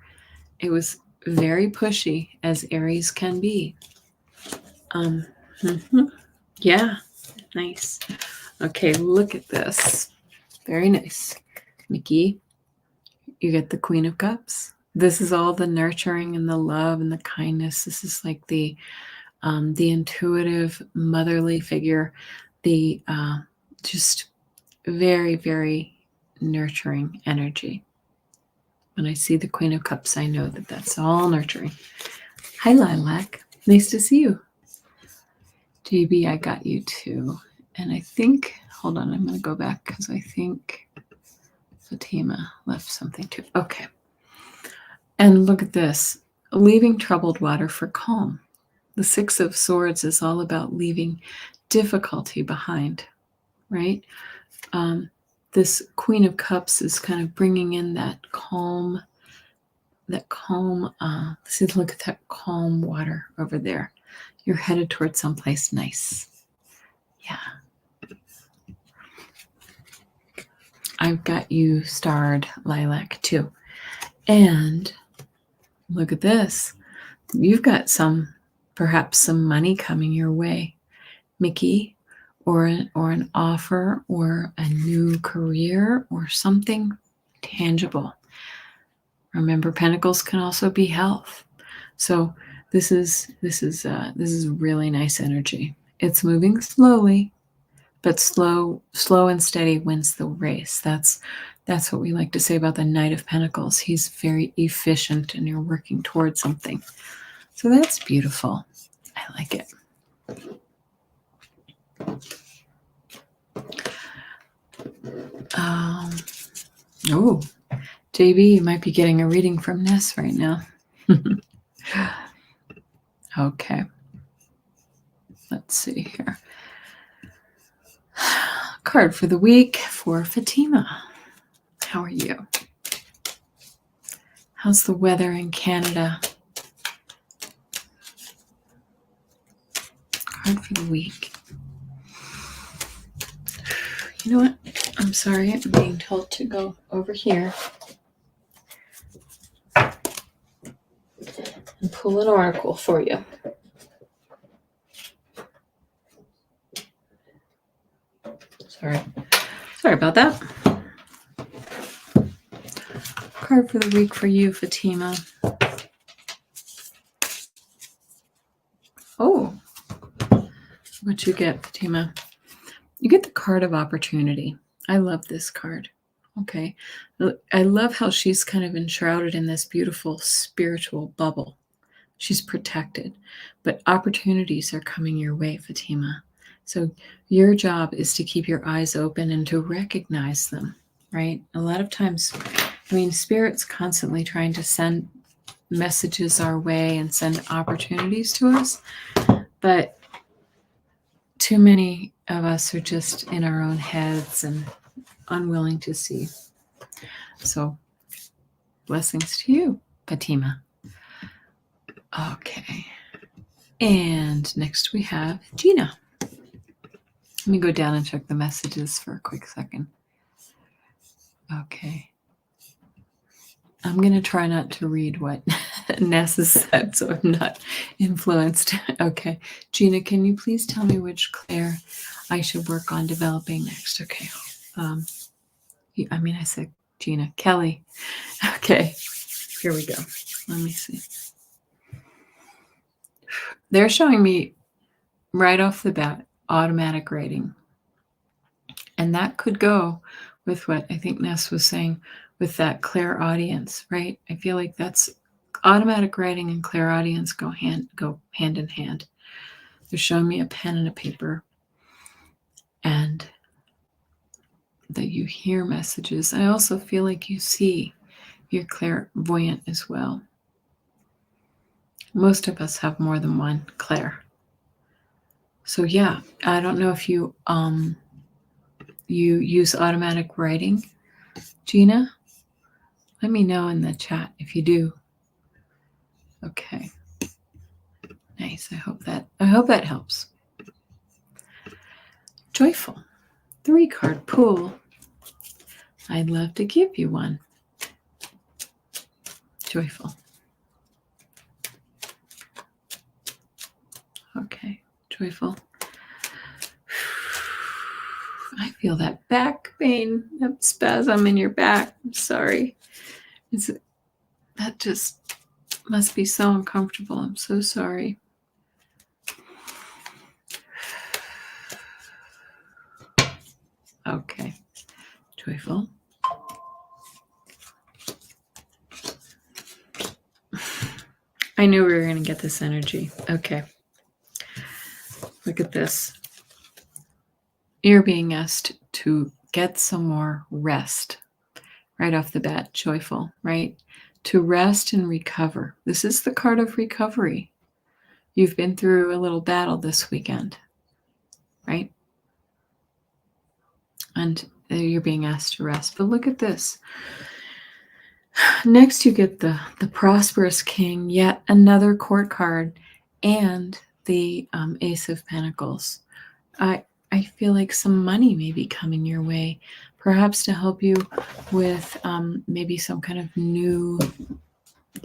it was very pushy, as Aries can be. Yeah, nice. Okay, look at this. Very nice. Mickey, you get the Queen of Cups. This is all the nurturing and the love and the kindness. This is like the intuitive motherly figure, the just very, very nurturing energy. When I see the Queen of Cups, I know that that's all nurturing. Hi, Lilac. Nice to see you. JB, I got you too. And I think, hold on, I'm going to go back because I think Fatima left something too. Okay. And look at this. Leaving troubled water for calm. The 6 of Swords is all about leaving difficulty behind, right? This Queen of Cups is kind of bringing in that calm, see, look at that calm water over there. You're headed towards someplace nice. Yeah. I've got you starred, Lilac, too. And look at this. You've got perhaps some money coming your way, Mickey, or an offer or a new career or something tangible. Remember, Pentacles can also be health. So This is really nice energy. It's moving slowly, but slow and steady wins the race. That's what we like to say about the Knight of Pentacles. He's very efficient, and you're working towards something. So that's beautiful. I like it. Oh, JB, you might be getting a reading from Ness right now. Okay. Let's see here. Card for the week for Fatima. How are you? How's the weather in Canada? Card for the week. You know what? I'm sorry, I'm being told to go over here and pull an oracle for you. Sorry about that. Card for the week for you, Fatima. Oh, what you get, Fatima? You get the card of opportunity. I love this card. Okay. I love how she's kind of enshrouded in this beautiful spiritual bubble. She's protected, but opportunities are coming your way, Fatima. So your job is to keep your eyes open and to recognize them, right? A lot of times, Spirit's constantly trying to send messages our way and send opportunities to us, but too many of us are just in our own heads and unwilling to see. So blessings to you, Fatima. Okay. And next we have Gina. Let me go down and check the messages for a quick second. Okay. I'm going to try not to read what Ness has said, so I'm not influenced. Okay. Gina, can you please tell me which Claire I should work on developing next? Okay. I said Gina. Kelly. Okay. Here we go. Let me see. They're showing me right off the bat automatic writing. And that could go with what I think Ness was saying with that clairaudience, right? I feel like that's automatic writing and clairaudience go hand in hand. They're showing me a pen and a paper, and that you hear messages. I also feel like you see. You're clairvoyant as well. Most of us have more than one clair. So yeah, I don't know if you you use automatic writing, Gina. Let me know in the chat if you do. Okay. Nice. I hope that helps. Joyful. 3-card pool. I'd love to give you one. Joyful. Okay. Joyful. I feel that back pain, that spasm in your back. I'm sorry. That just must be so uncomfortable. I'm so sorry. Okay. Joyful. I knew we were going to get this energy. Okay. Look at this. You're being asked to get some more rest right off the bat. Joyful, right? To rest and recover. This is the card of recovery. You've been through a little battle this weekend, right? And you're being asked to rest. But look at this. Next, you get the Prosperous King, yet another court card, and the Ace of Pentacles. I feel like some money may be coming your way, perhaps to help you with maybe some kind of new,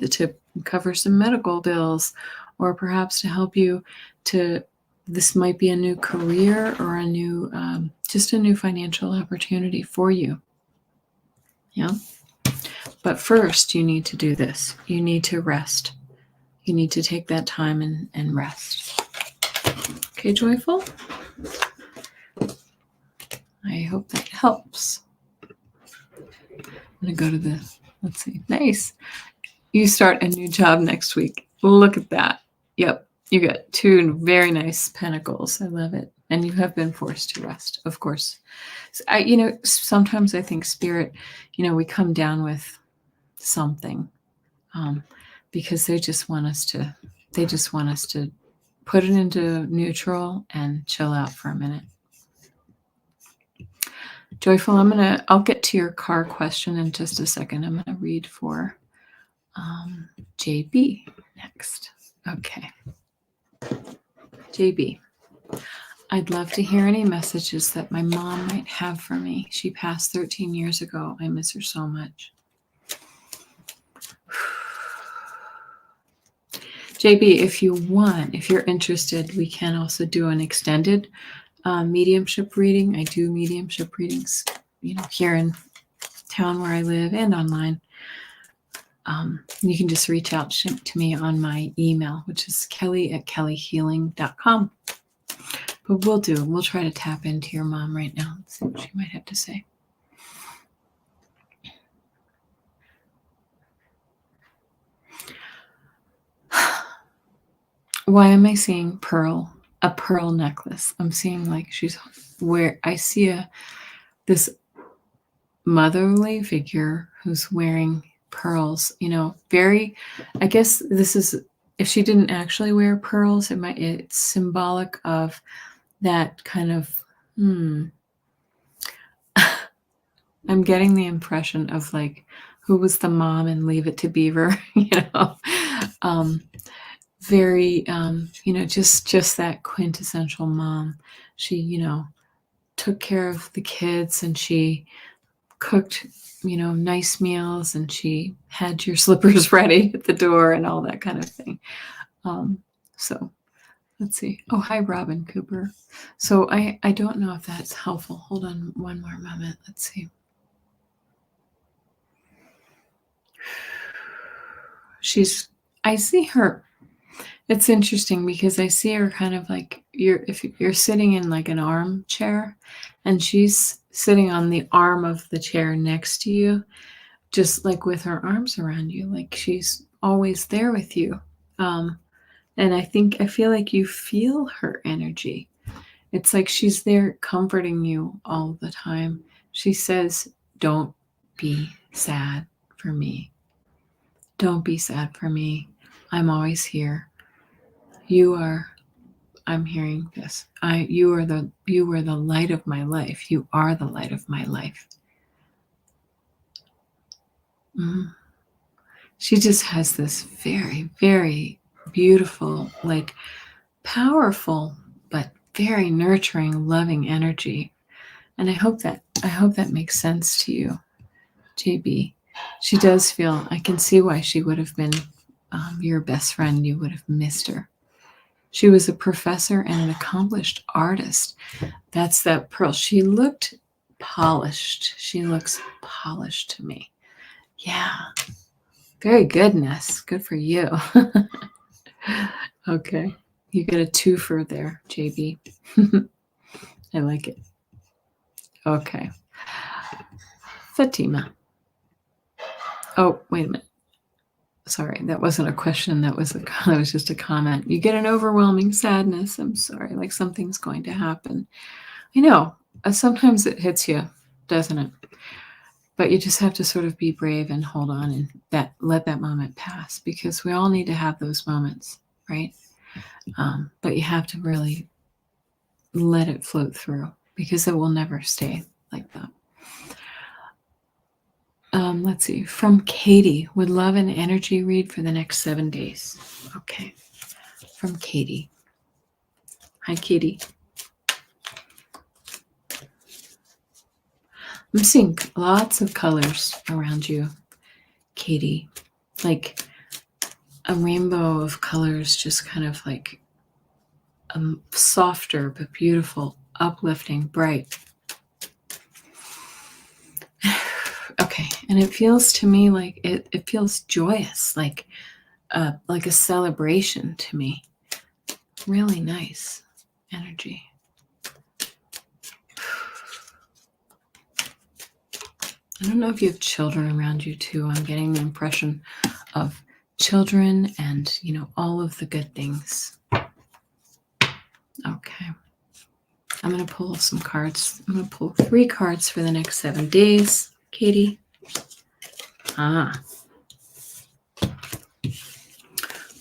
to cover some medical bills, or perhaps to help you to, this might be a new career or a new, just a new financial opportunity for you. Yeah. But first, you need to do this. You need to rest. you need to take that time and rest. Okay, Joyful? I hope that helps. I'm going to go to the, let's see, nice. You start a new job next week. Look at that. Yep, you got 2 very nice pentacles. I love it. And you have been forced to rest, of course. So sometimes I think Spirit, we come down with something because they just want us to put it into neutral and chill out for a minute. Joyful, I'll get to your car question in just a second. I'm going to read for JB next. Okay. JB, I'd love to hear any messages that my mom might have for me. She passed 13 years ago. I miss her so much. JB, if you're interested, we can also do an extended mediumship reading. I do mediumship readings, here in town where I live and online. You can just reach out to me on my email, which is kelly@kellyhealing.com. But we'll try to tap into your mom right now. Let's see what she might have to say. Why am I seeing a pearl necklace? I'm seeing like I see this motherly figure who's wearing pearls, I guess this is, if she didn't actually wear pearls, it's symbolic of that kind of, I'm getting the impression of like, who was the mom in Leave It to Beaver, very, just that quintessential mom. She, took care of the kids and she cooked, nice meals, and she had your slippers ready at the door and all that kind of thing. So let's see. Oh, hi, Robin Cooper. So I don't know if that's helpful. Hold on one more moment. Let's see. I see her. It's interesting because I see her kind of like if you're sitting in like an armchair and she's sitting on the arm of the chair next to you, just like with her arms around you, like she's always there with you. And I feel like you feel her energy. It's like she's there comforting you all the time. She says, "Don't be sad for me. Don't be sad for me. I'm always here. I'm hearing this. You are the light of my life. You are the light of my life." She just has this very, very beautiful, like powerful, but very nurturing, loving energy. And I hope that makes sense to you, JB. She does feel, I can see why she would have been your best friend. You would have missed her. She was a professor and an accomplished artist. That's that pearl. She looked polished. She looks polished to me. Yeah. Very good, Ness. Good for you. Okay. You get a 2 there, JB. I like it. Okay. Fatima. Oh, wait a minute. Sorry, that wasn't a question. That was just a comment. You get an overwhelming sadness. I'm sorry, like something's going to happen. I know. Sometimes it hits you, doesn't it? But you just have to sort of be brave and hold on and let that moment pass, because we all need to have those moments, right? But you have to really let it float through, because it will never stay like that. Let's see. From Katie, would love an energy read for the next 7 days. Okay. From Katie. Hi, Katie. I'm seeing lots of colors around you, Katie. Like a rainbow of colors, just kind of like softer but beautiful, uplifting, bright. Okay, and it feels to me like it feels joyous, like like a celebration to me. Really nice energy. I don't know if you have children around you too. I'm getting the impression of children and, all of the good things. Okay. I'm going to pull some cards. I'm going to pull 3 cards for the next 7 days, Katie.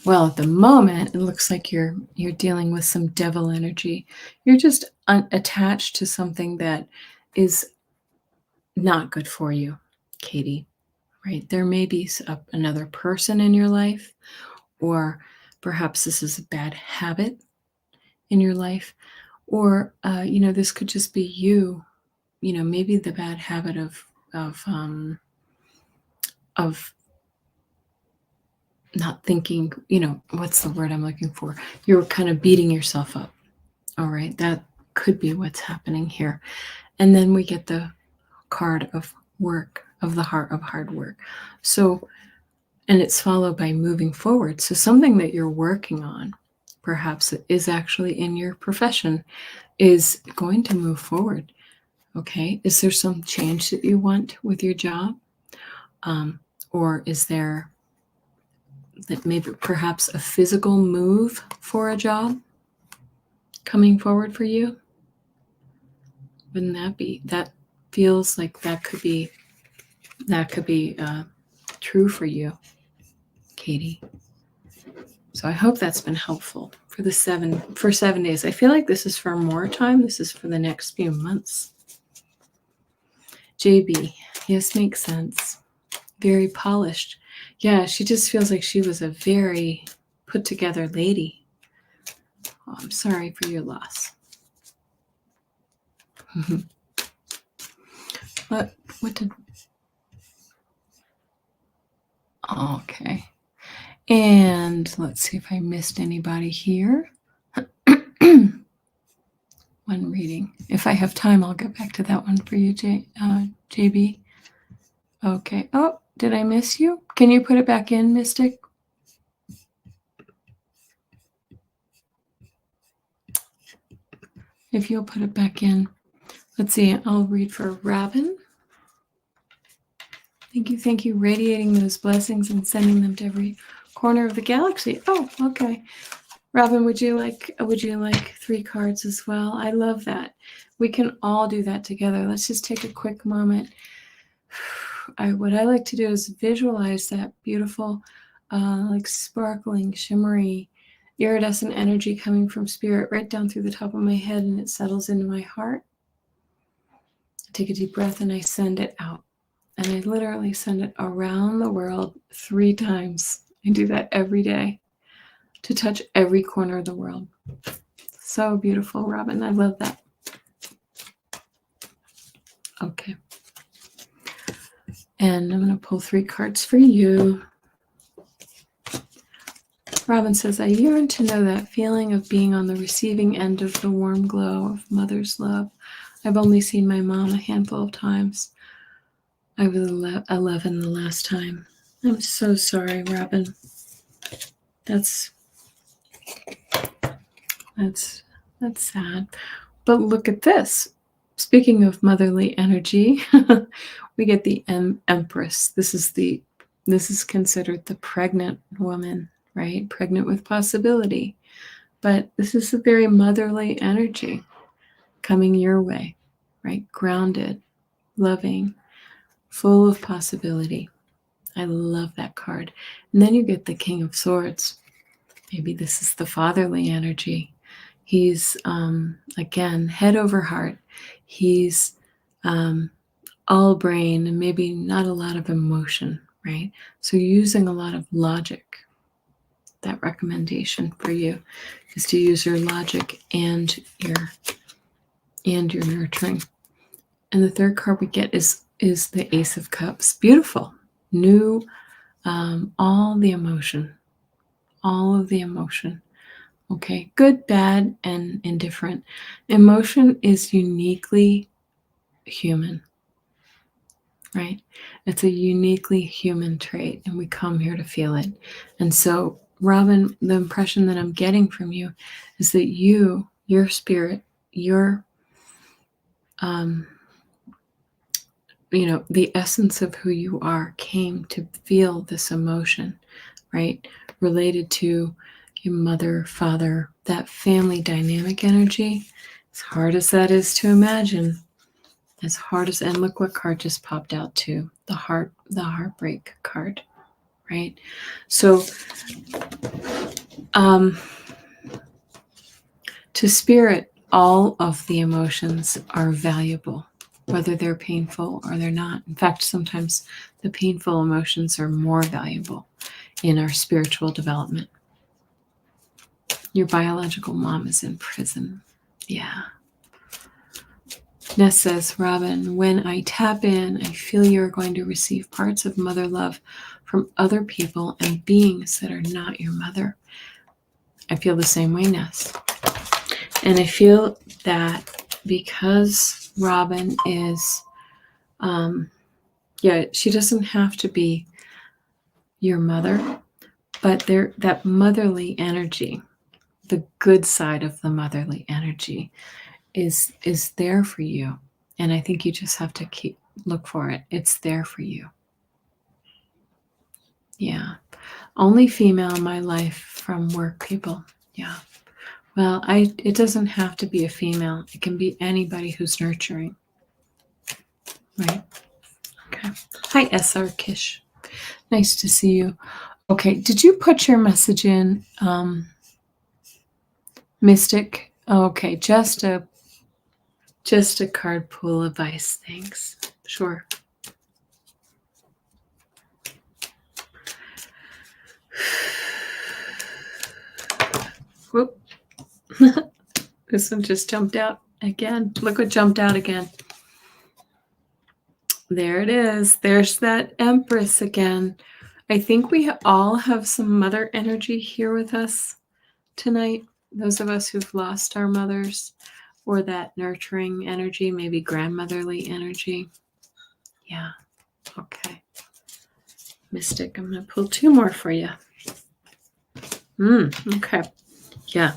Well, at the moment, it looks like you're dealing with some devil energy. You're just attached to something that is not good for you, Katie, right? There may be another person in your life, or perhaps this is a bad habit in your life, or, this could just be you, maybe the bad habit of not thinking, what's the word I'm looking for? You're kind of beating yourself up. All right. That could be what's happening here. And then we get the card of work, of the heart of hard work. So, and it's followed by moving forward. So something that you're working on, perhaps it is actually in your profession, is going to move forward. Okay. Is there some change that you want with your job? Or is there that maybe perhaps a physical move for a job coming forward for you? Wouldn't that be? That feels like that could be true for you, Katie. So I hope that's been helpful for 7 days. I feel like this is for more time. This is for the next few months. JB, yes, makes sense. Very polished. Yeah, she just feels like she was a very put together lady. Oh, I'm sorry for your loss. What did... Okay. And let's see if I missed anybody here. One reading. If I have time, I'll get back to that one for you, JB. Okay. Oh, did I miss you? Can you put it back in, Mystic? If you'll put it back in. Let's see. I'll read for Robin. Thank you. Radiating those blessings and sending them to every corner of the galaxy. Oh, okay. Robin, would you like 3 cards as well? I love that. We can all do that together. Let's just take a quick moment. What I like to do is visualize that beautiful, like sparkling, shimmery, iridescent energy coming from spirit right down through the top of my head, and it settles into my heart. I take a deep breath and I send it out. And I literally send it around the world 3 times. I do that every day to touch every corner of the world. So beautiful, Robin. I love that. Okay. And I'm going to pull 3 cards for you. Robin says, I yearn to know that feeling of being on the receiving end of the warm glow of mother's love. I've only seen my mom a handful of times. I was 11 the last time. I'm so sorry, Robin. That's sad. But look at this. Speaking of motherly energy, we get the Empress. This is considered the pregnant woman, right? Pregnant with possibility. But this is a very motherly energy coming your way, right? Grounded, loving, full of possibility. I love that card. And then you get the King of Swords. Maybe this is the fatherly energy. He's, again, head over heart. He's all brain and maybe not a lot of emotion, right? So using a lot of logic. That recommendation for you is to use your logic and your nurturing. And the third card we get is the Ace of Cups. Beautiful. New, all the emotion. All of the emotion. Okay, good, bad, and indifferent. Emotion is uniquely human, right? It's a uniquely human trait, and we come here to feel it. And so, Robin, the impression that I'm getting from you is that your spirit, your the essence of who you are came to feel this emotion, right? Related to your mother, father, that family dynamic energy. As hard as that is to imagine, and look what card just popped out too. The heartbreak card, right? So, to spirit, all of the emotions are valuable, whether they're painful or they're not. In fact, sometimes the painful emotions are more valuable in our spiritual development. Your biological mom is in prison. Yeah. Ness says, Robin, when I tap in, I feel you're going to receive parts of mother love from other people and beings that are not your mother. I feel the same way, Ness. And I feel that because Robin is, she doesn't have to be your mother, but that motherly energy, the good side of the motherly energy is there for you. And I think you just have to look for it. It's there for you. Yeah. Only female in my life from work people. Yeah. Well, it doesn't have to be a female. It can be anybody who's nurturing. Right? Okay. Hi, SR Kish. Nice to see you. Okay. Did you put your message in, Mystic? Okay. Just a card pool advice. Thanks. Sure. Whoop. This one just jumped out again. Look what jumped out again. There it is. There's that Empress again. I think we all have some mother energy here with us tonight. Those of us who've lost our mothers, or that nurturing energy, maybe grandmotherly energy. Yeah. Okay. Mystic, I'm going to pull two more for you. Okay. Yeah.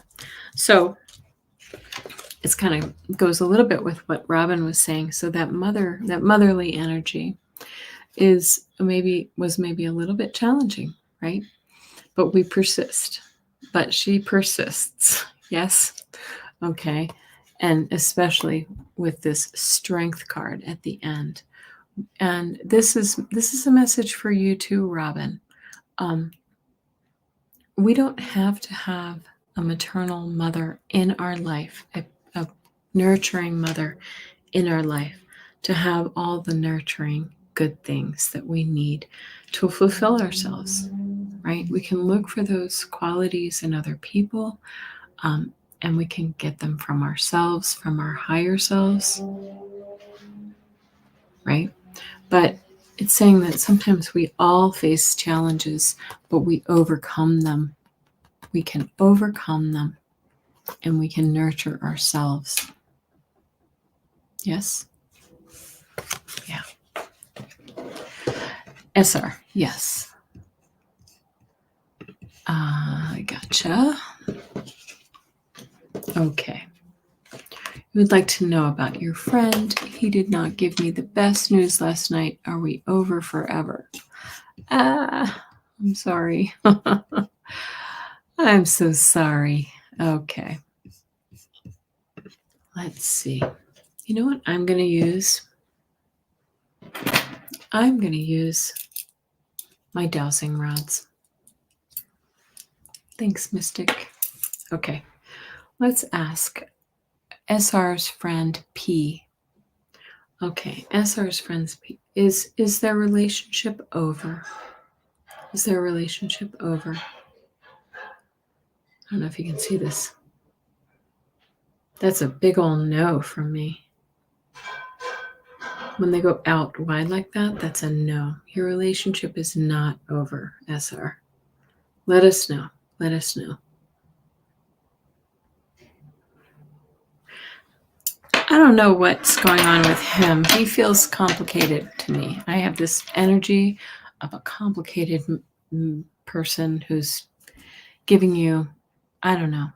So it's kind of goes a little bit with what Robin was saying. So that motherly energy was maybe a little bit challenging, right? But we persist. But she persists. Yes. Okay. And especially with this strength card at the end. And this is a message for you too, Robin. We don't have to have a maternal mother in our life, a nurturing mother in our life, to have all the nurturing good things that we need to fulfill ourselves, right? We can look for those qualities in other people, and we can get them from ourselves, from our higher selves, right? But it's saying that sometimes we all face challenges, but we overcome them. We can overcome them, and we can nurture ourselves. Yes? Yeah. SR, yes. Gotcha. Okay. You would like to know about your friend. He did not give me the best news last night. Are we over forever? I'm sorry. I'm so sorry. Okay. Let's see. You know what I'm going to use? I'm going to use my dowsing rods. Thanks, Mystic. Okay. Let's ask SR's friend P. Okay, SR's friends P. Is their relationship over? Is their relationship over? I don't know if you can see this. That's a big old no from me. When they go out wide like that, that's a no. Your relationship is not over, SR. Let us know. Let us know. I don't know what's going on with him. He feels complicated to me. I have this energy of a complicated person who's giving you, I don't know.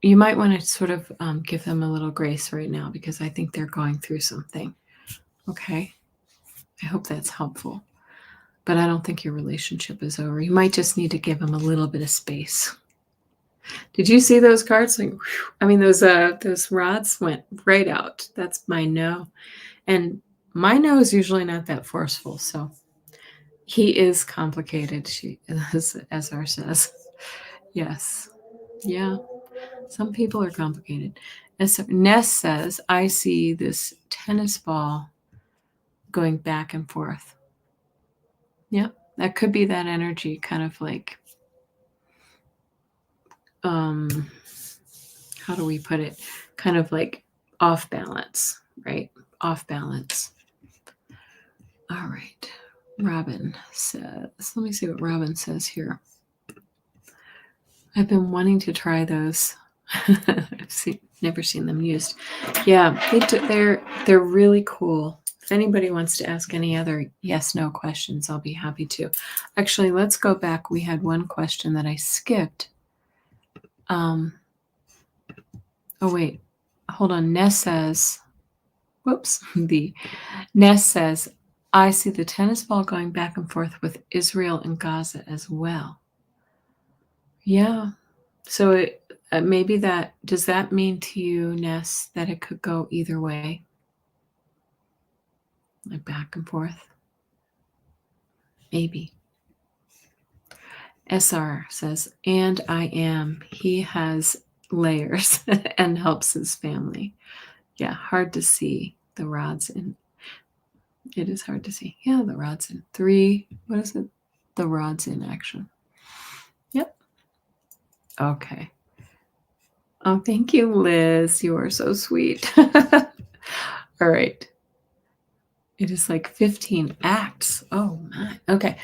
You might want to sort of give them a little grace right now because I think they're going through something. Okay. I hope that's helpful. But I don't think your relationship is over. You might just need to give them a little bit of space. Did you see those cards? Like, I mean, those rods went right out. That's my no. And my no is usually not that forceful. So he is complicated, as SR says. Yes. Yeah. Some people are complicated. Ness says, I see this tennis ball going back and forth. Yeah, that could be that energy, kind of like, how do we put it? Kind of like off balance, right? Off balance. All right. Robin says, let me see what Robin says here. I've been wanting to try those. I've never seen them used. Yeah, they're really cool. If anybody wants to ask any other yes/no questions, I'll be happy to. Actually, let's go back. We had one question that I skipped. Oh wait, hold on. Ness says, whoops. The Ness says, I see the tennis ball going back and forth with Israel and Gaza as well. Yeah. So maybe does that mean to you, Ness, that it could go either way? Like back and forth? Maybe. SR says, and I am. He has layers and helps his family. Yeah, hard to see the rods in. It is hard to see. Yeah, the rods in 3. What is it? The rods in action. Yep. Okay. Oh, thank you, Liz. You are so sweet. All right. It is like 15 acts. Oh, my. Okay.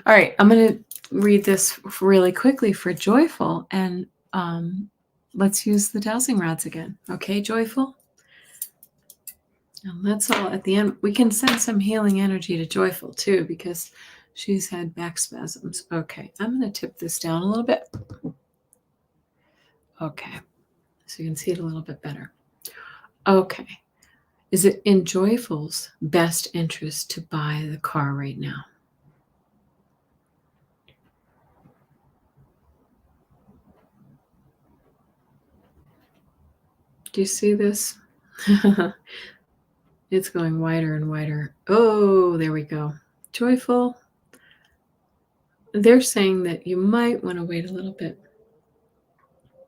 All right. I'm going to read this really quickly for Joyful, and let's use the dowsing rods again. Okay, Joyful? And let's all, at the end, we can send some healing energy to Joyful, too, because she's had back spasms. Okay. I'm going to tip this down a little bit. Okay. So you can see it a little bit better. Okay. Is it in Joyful's best interest to buy the car right now? Do you see this? It's going wider and wider. Oh, there we go. Joyful. They're saying that you might want to wait a little bit.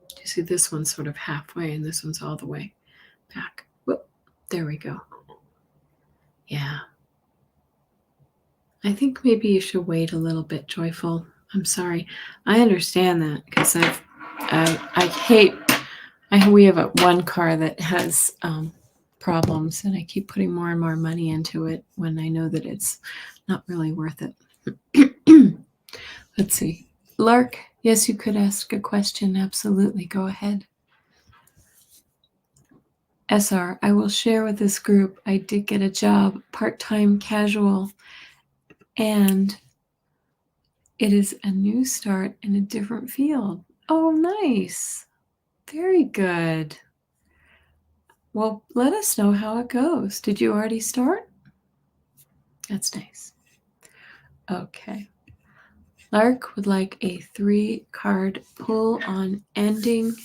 Do you see this one's sort of halfway and this one's all the way back? Whoop. There we go. Yeah. I think maybe you should wait a little bit, Joyful. I'm sorry. I understand that because I hate. We have one car that has problems, and I keep putting more and more money into it when I know that it's not really worth it. Let's see. Lark, yes, you could ask a question. Absolutely. Go ahead. SR, I will share with this group. I did get a job, part-time casual, and it is a new start in a different field. Oh, nice. Very good. Well, let us know how it goes. Did you already start? That's nice. Okay. Lark would like a 3-card pull on ending.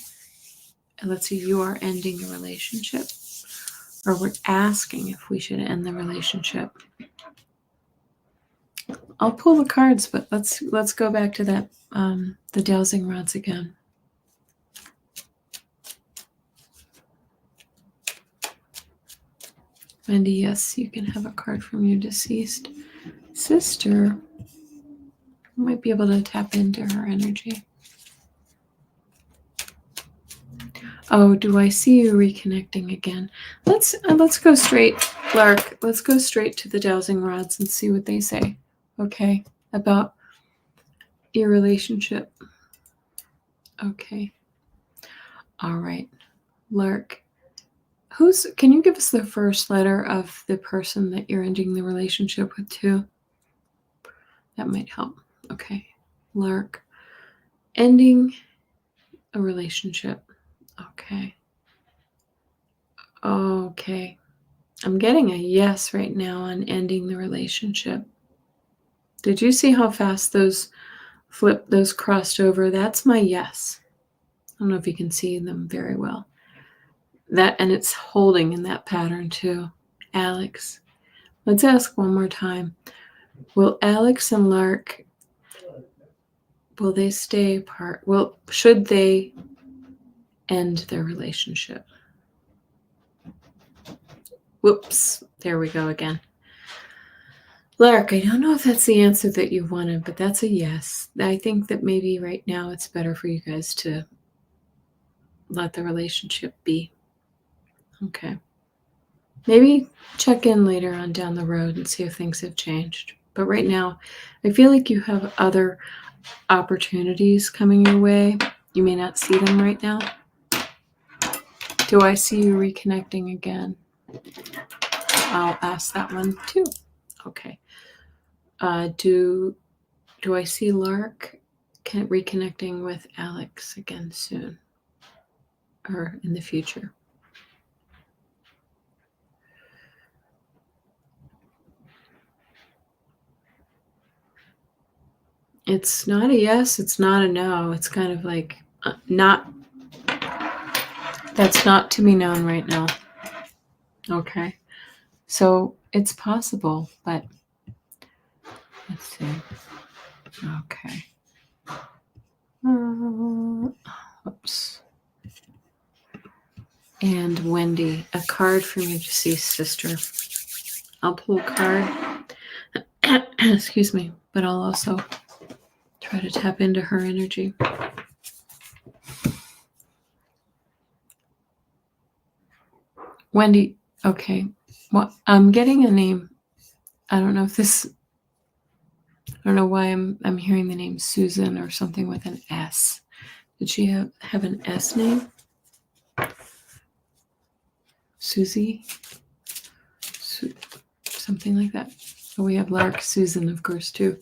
Let's see, you are ending a relationship, or we're asking if we should end the relationship. I'll pull the cards, but let's go back to that the dowsing rods again. Wendy, yes, you can have a card from your deceased sister. You might be able to tap into her energy. Oh, do I see you reconnecting again? Let's go straight, Lark. Let's go straight to the dowsing rods and see what they say. Okay, about your relationship. Okay. All right, Lark. Can you give us the first letter of the person that you're ending the relationship with too? That might help. Okay. Lark. Ending a relationship. Okay. Okay. I'm getting a yes right now on ending the relationship. Did you see how fast those crossed over? That's my yes. I don't know if you can see them very well. That, and it's holding in that pattern too. Alex. Let's ask one more time. Will Alex and Lark, will they stay apart? Well, should they end their relationship? Whoops. There we go again. Lark, I don't know if that's the answer that you wanted, but that's a yes. I think that maybe right now it's better for you guys to let the relationship be. Okay. Maybe check in later on down the road and see if things have changed. But right now, I feel like you have other opportunities coming your way. You may not see them right now. Do I see you reconnecting again? I'll ask that one too. Okay. Do I see Lark reconnecting with Alex again soon or in the future? It's not a yes, it's not a no. It's kind of like not, that's not to be known right now. Okay. So it's possible, but let's see. Okay. Oops. And Wendy, a card from your deceased sister. I'll pull a card. Excuse me, but I'll also try to tap into her energy. Wendy, okay. Well, I'm getting a name. I don't know if this, I don't know why I'm hearing the name Susan or something with an S. Did she have an S name? Susie? Something like that. Oh, we have Lark Susan, of course, too.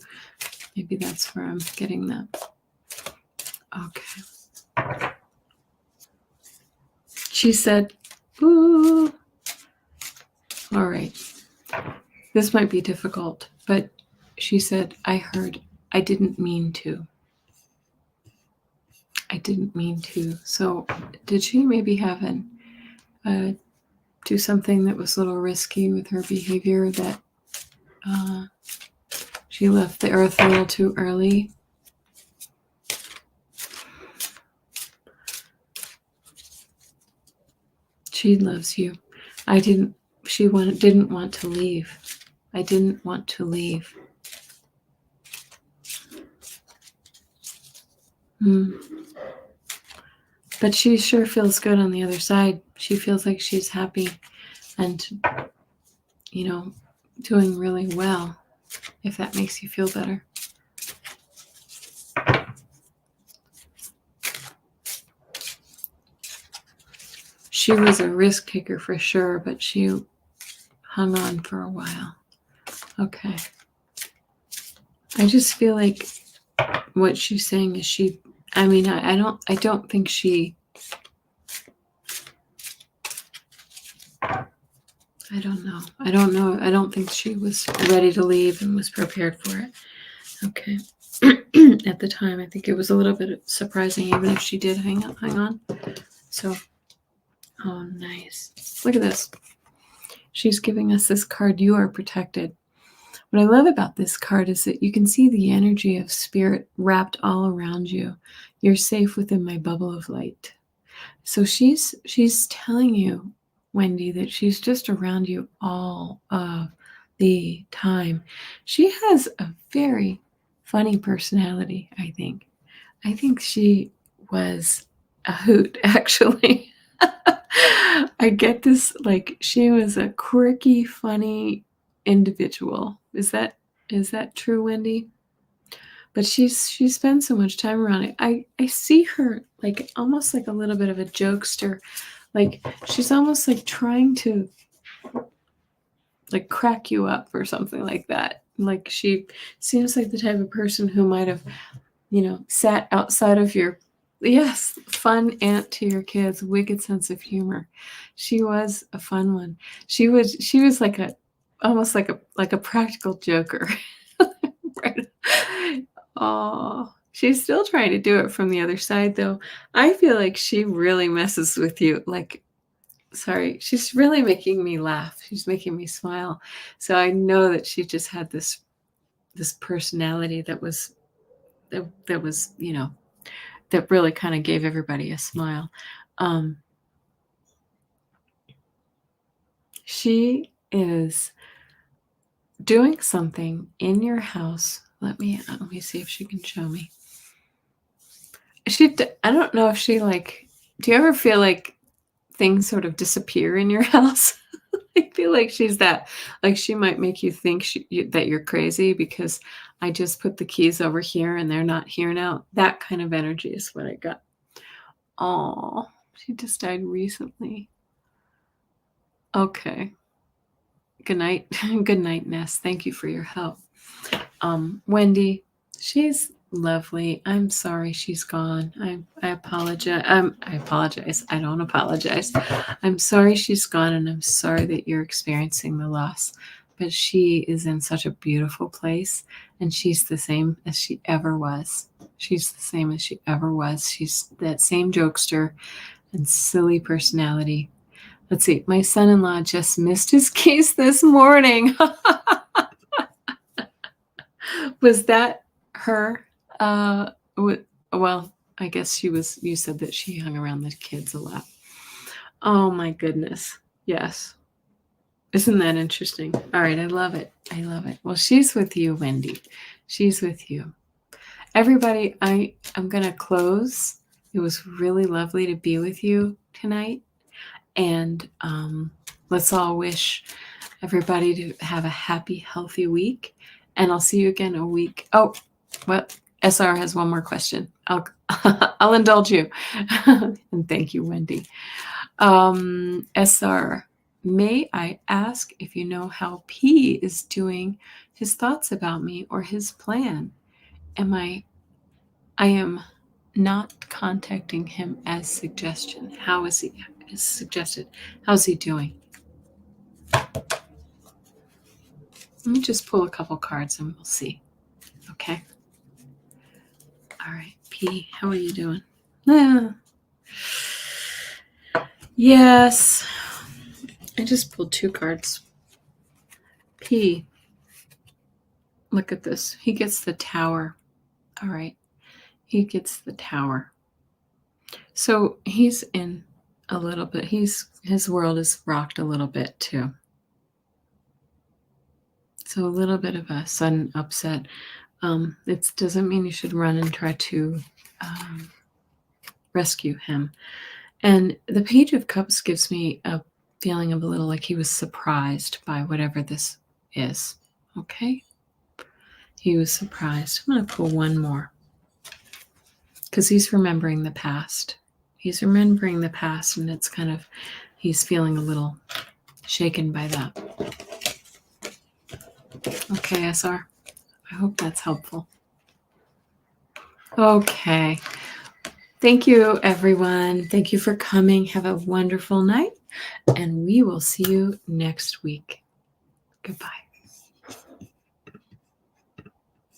Maybe that's where I'm getting that. Okay. She said, ooh. All right. This might be difficult, but she said, I heard, I didn't mean to. I didn't mean to. So did she maybe have do something that was a little risky with her behavior, that she left the earth a little too early? She loves you. She didn't want to leave. I didn't want to leave. But she sure feels good on the other side. She feels like she's happy and, doing really well, if that makes you feel better. She was a risk taker for sure, but she hung on for a while. Okay. I just feel like what she's saying is I don't think she, I don't know. I don't think she was ready to leave and was prepared for it. Okay. At the time, I think it was a little bit surprising, even if she did hang on. So, oh, nice. Look at this. She's giving us this card, You Are Protected. What I love about this card is that you can see the energy of spirit wrapped all around you. You're safe within my bubble of light. So she's telling you, Wendy, that she's just around you all of the time. She has a very funny personality, I think. I think she was a hoot, actually. I get this, like, she was a quirky, funny individual. Is that true, Wendy? But she spends so much time around it. I see her like almost like a little bit of a jokester, Like she's almost like trying to like crack you up or something like that. Like she seems like the type of person who might have, sat outside of your, yes, fun aunt to your kids, wicked sense of humor. She was a fun one. She was like a almost like a practical joker. Right. Oh, she's still trying to do it from the other side though. I feel like she really messes with you. Like, sorry, she's really making me laugh. She's making me smile. So I know that she just had this personality that was that really kind of gave everybody a smile. Um, she is doing something in your house. Let me see if she can show me. I don't know if she like. Do you ever feel like things sort of disappear in your house? I feel like she's that. Like she might make you think that you're crazy because I just put the keys over here and they're not here now. That kind of energy is what I got. Oh, she just died recently. Okay. Good night. Good night, Ness. Thank you for your help. Wendy, she's lovely. I'm sorry she's gone. I apologize. I apologize. I don't apologize. I'm sorry she's gone, and I'm sorry that you're experiencing the loss. But she is in such a beautiful place, and she's the same as she ever was. She's the same as she ever was. She's that same jokester and silly personality. Let's see. My son-in-law just missed his case this morning. Was that her? Well, I guess she was. You said that she hung around the kids a lot. Oh my goodness. Yes. Isn't that interesting? All right. I love it. I love it. Well, she's with you, Wendy. She's with you. Everybody, I'm going to close. It was really lovely to be with you tonight. And let's all wish everybody to have a happy, healthy week. And I'll see you again a week. Oh, well, SR has one more question. I'll indulge you. And thank you, Wendy. SR, may I ask if you know how P is doing his thoughts about me or his plan? I am not contacting him as suggestion. How is he as suggested? How's he doing? Let me just pull a couple cards and we'll see. Okay. All right. P, how are you doing? Yes. I just pulled two cards. P, look at this. He gets the Tower. All right. He gets the Tower. So he's in a little bit. His world is rocked a little bit too. So a little bit of a sudden upset. It doesn't mean you should run and try to rescue him. And the Page of Cups gives me a feeling of a little like he was surprised by whatever this is. Okay? He was surprised. I'm going to pull one more because he's remembering the past. He's remembering the past, and it's kind of, he's feeling a little shaken by that. Okay, SR. I hope that's helpful. Okay. Thank you, everyone. Thank you for coming. Have a wonderful night, and we will see you next week. Goodbye.